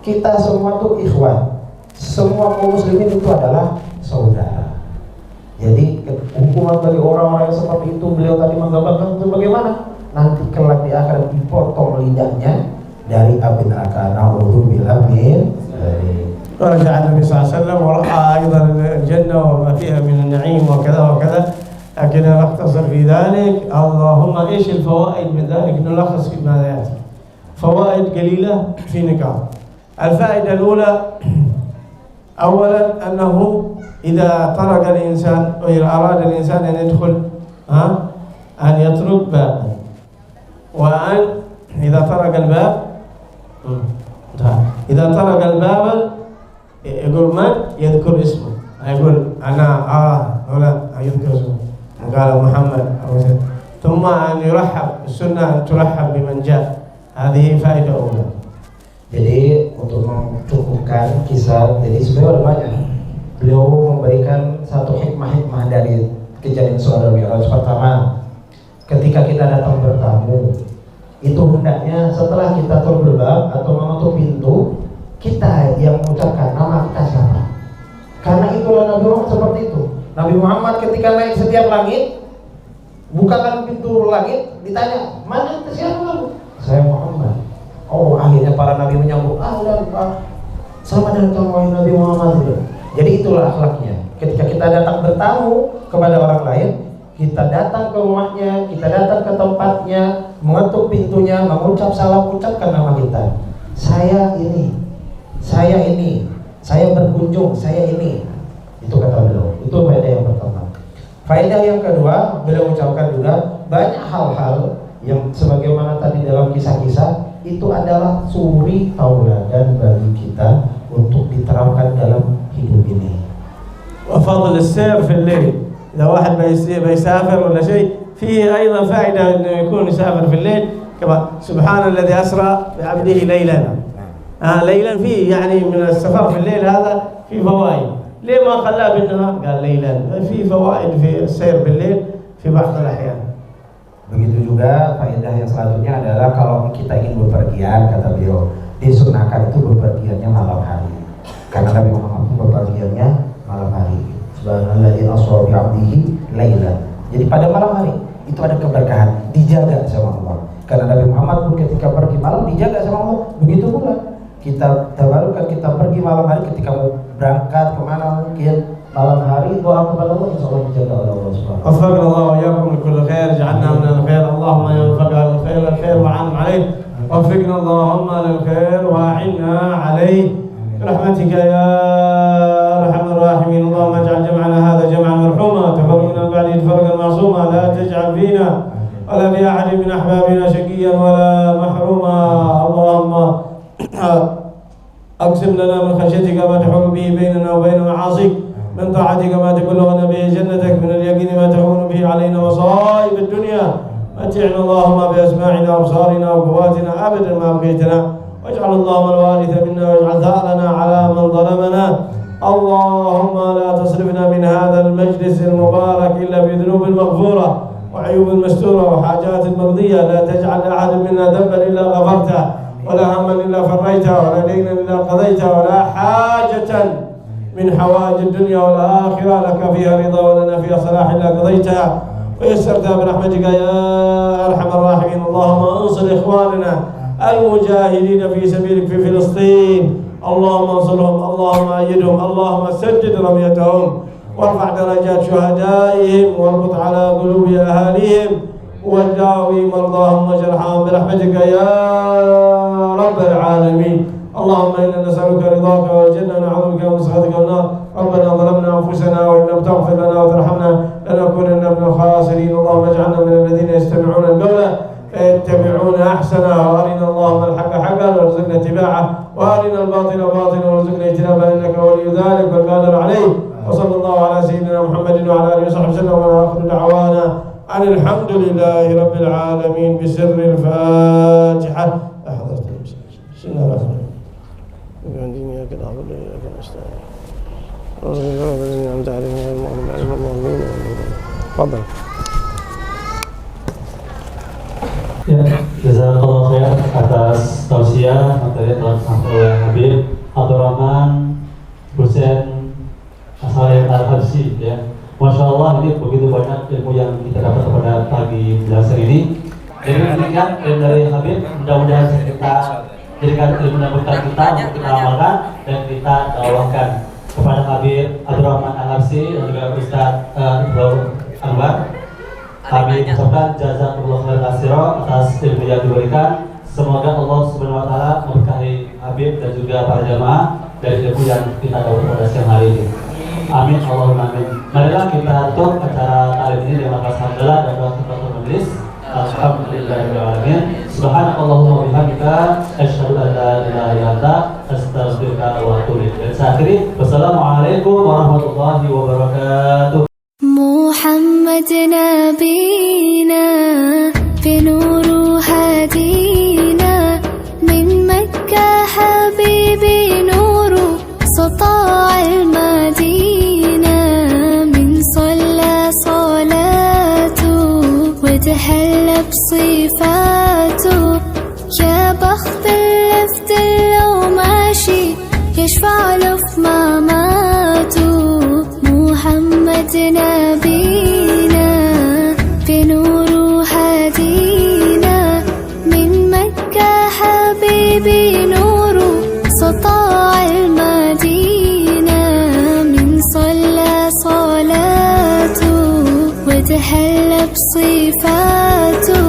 Kita semua tuh ikhwan. Semua kaum muslimin itu adalah saudara. Jadi hukuman bagi orang-orang yang seperti itu, beliau tadi menggambarkan itu bagaimana? Nanti kelak di akhirat dipotong lidahnya dari api neraka. Na'udzubillah min dzalik. ورجع النبي صلى الله عليه وسلم ورأى أيضا الجنة وما فيها من النعيم وكذا وكذا، لكن نختصر في ذلك. اللهم إيش الفوائد من ذلك؟ نلخص في ماذا يأتي. فوائد قليلة في نقاط. الفائدة الأولى أولا أنه إذا طرق الإنسان وإذا أراد الإنسان أن يدخل أن يطرق بابا، وأن إذا طرق الباب يقول من؟ يذكر اسمه، يقول أنا فلان يذكر اسمه، قال محمد أو زيد. ثم أن يرحب، السنة أن ترحب بمن جاء. هذه فائدة أولى. Jadi untuk mencukupkan kisah, jadi sebenarnya ada banyak. Beliau memberikan satu hikmah dari kejadian Isra dan Mi'raj. Pertama, ketika kita datang bertamu, itu hendaknya setelah kita terbelakang atau menutup pintu, kita yang mengucapkan nama kita siapa. Karena itulah Nabi Muhammad seperti itu. Nabi Muhammad ketika naik setiap langit, bukakan pintu langit, ditanya, mana siapa kamu? Saya Muhammad. Oh, akhirnya para nabi menyambut, selamat datang wahai Nabi Muhammad. Jadi itulah akhlaknya. Ketika kita datang bertamu kepada orang lain, kita datang ke rumahnya, kita datang ke tempatnya, mengetuk pintunya, mengucap salam, ucapkan nama kita. Saya ini, saya berkunjung, saya ini. Itu kata beliau. Itu faedah yang pertama. Faedah yang kedua, beliau ucapkan juga banyak hal-hal yang sebagaimana tadi dalam kisah-kisah itu adalah suri tauladan bagi kita untuk diterapkan dalam hidup ini. وفضل السير في الليل، إذا واحد بيسافر ولا شيء فيه أيضا فائدة إنه يكون يسافر في الليل، كما سبحان الذي أسرى بعبده ليلا. ليلا فيه يعني من السفر في الليل هذا فيه فوائد. ليه ما خلاه بالنهار؟ قال ليلا. في فوائد في السير بالليل في بعض الأحيان. Begitu juga faedah yang selanjutnya adalah kalau kita ingin bepergian, kata beliau, disunahkan itu bepergiannya malam hari. Karena Nabi Muhammad itu bepergiannya malam hari. Subhanalladzi asra bi 'abdihi lailan. Jadi pada malam hari itu ada keberkahan, dijaga sama Allah. Karena Nabi Muhammad pun ketika pergi malam dijaga sama Allah. Begitu pula kita tabarukan kita pergi malam hari, ketika mau berangkat kemana mungkin malam hari doa kepada Allah, insyaallah dijaga oleh Allah Subhanahu wa taala. وفقنا الله وإياكم لكل خير، جعلنا من الخير، اللهم ينفقنا الخير وعن عليه، وفقنا اللهم للخير وأعنا عليه برحمتك يا أرحم الراحمين. اللهم اجعل جمعنا هذا جمعا مرحوما، تفرقنا من بعده تفرقا معصوما، لا تجعل فينا ولا في أحد من أحبابنا شقيا ولا محروما. اللهم أقسم لنا من خشيتك ما تحول به بيننا وبين معاصيك، من طاعتك ما تبلغنا به جنتك، من اليقين ما تهون به علينا مصائب الدنيا. متعنا اللهم بأسماعنا وأبصارنا وقواتنا أبدا ما أبقيتنا، واجعل اللهم الوارث منا واجعل ثأرنا على من ظلمنا. اللهم لا تصرفنا من هذا المجلس المبارك إلا بذنوب مغفورة وعيوب مستورة وحاجات مرضية. لا تجعل لأحد منا ذنبا إلا غفرته، ولا هما إلا فريته، ولا دينا إلا قضيته، ولا حاجة من حوائج الدنيا والآخرة لك فيها رضا ولنا فيها صلاح إلا قضيتها ويسرتها برحمتك يا أرحم الراحمين. اللهم انصر إخواننا المجاهدين في سبيلك في فلسطين، اللهم انصرهم، اللهم أيدهم، اللهم سدد رميتهم، وارفع درجات شهدائهم، واربط على قلوب أهاليهم، وداوي مرضاهم وجرحاهم برحمتك يا رب العالمين. اللهم إنا نسألك رضاك والجنة ونعوذ بك من سخطك والنار. ربنا ظلمنا أنفسنا وإن لم تغفر لنا وترحمنا لنكونن من الخاسرين. اللهم اجعلنا من الذين يستمعون القول فيتبعون أحسنه، وأرنا اللهم الحق حقا وارزقنا اتباعه، وأرنا الباطل باطلا وارزقنا اجتنابه، إنك ولي ذلك والقادر عليه. وصلى الله على سيدنا محمد وعلى آله وصحبه وسلم، وآخر دعوانا أن الحمد لله رب العالمين بسر الفاتحة. أحضرت بسم الله الرحمن الرحيم. إياك نعبد وإياك نستعين. أنعمت عليهم غير المغضوب عليهم ولا الضالين. تفضل. Ya, jazakallahu khair atas tausiah materi telah disampaikan oleh Habib Abdurrahman Husain As-Salim Al-Habsyi ya. Masya Allah, ini begitu banyak ilmu yang kita dapat pada pagi penjelasan ini. Jadi demikian ilmu dari Habib, mudah-mudahan kita jadikan ilmu yang berkat kita untuk kita amalkan dan kita dakwahkan kepada Habib Abdurrahman Al-Habsyi dan juga Ustaz Ibrahim Anwar. Kami ucapkan jazakumullah khairan katsiran atas ilmu yang diberikan. Semoga Allah Subhanahu wa taala memberkahi Habib dan juga para jamaah dari ilmu yang kita dapat pada siang hari ini. Amin Allahumma amin. Marilah kita tutup acara kali ini dengan alhamdulillah dan doa kifaratul majelis. Alhamdulillahirabbil alamin. Subhanakallahumma wa bihamdika asyhadu an la ilaha illa anta astaghfiruka wa atubu ilaik. Wassalamualaikum warahmatullahi wabarakatuh. محمد نبينا بنور هدينا من مكة، حبيبي نور سطاع المدينة من صلى صلاة يشفع له في مماته. محمد نبينا بنوره هدينا، من مكة حبيبي نوره سطاع المدينة. من صلى صلاته وتهلى بصفاته،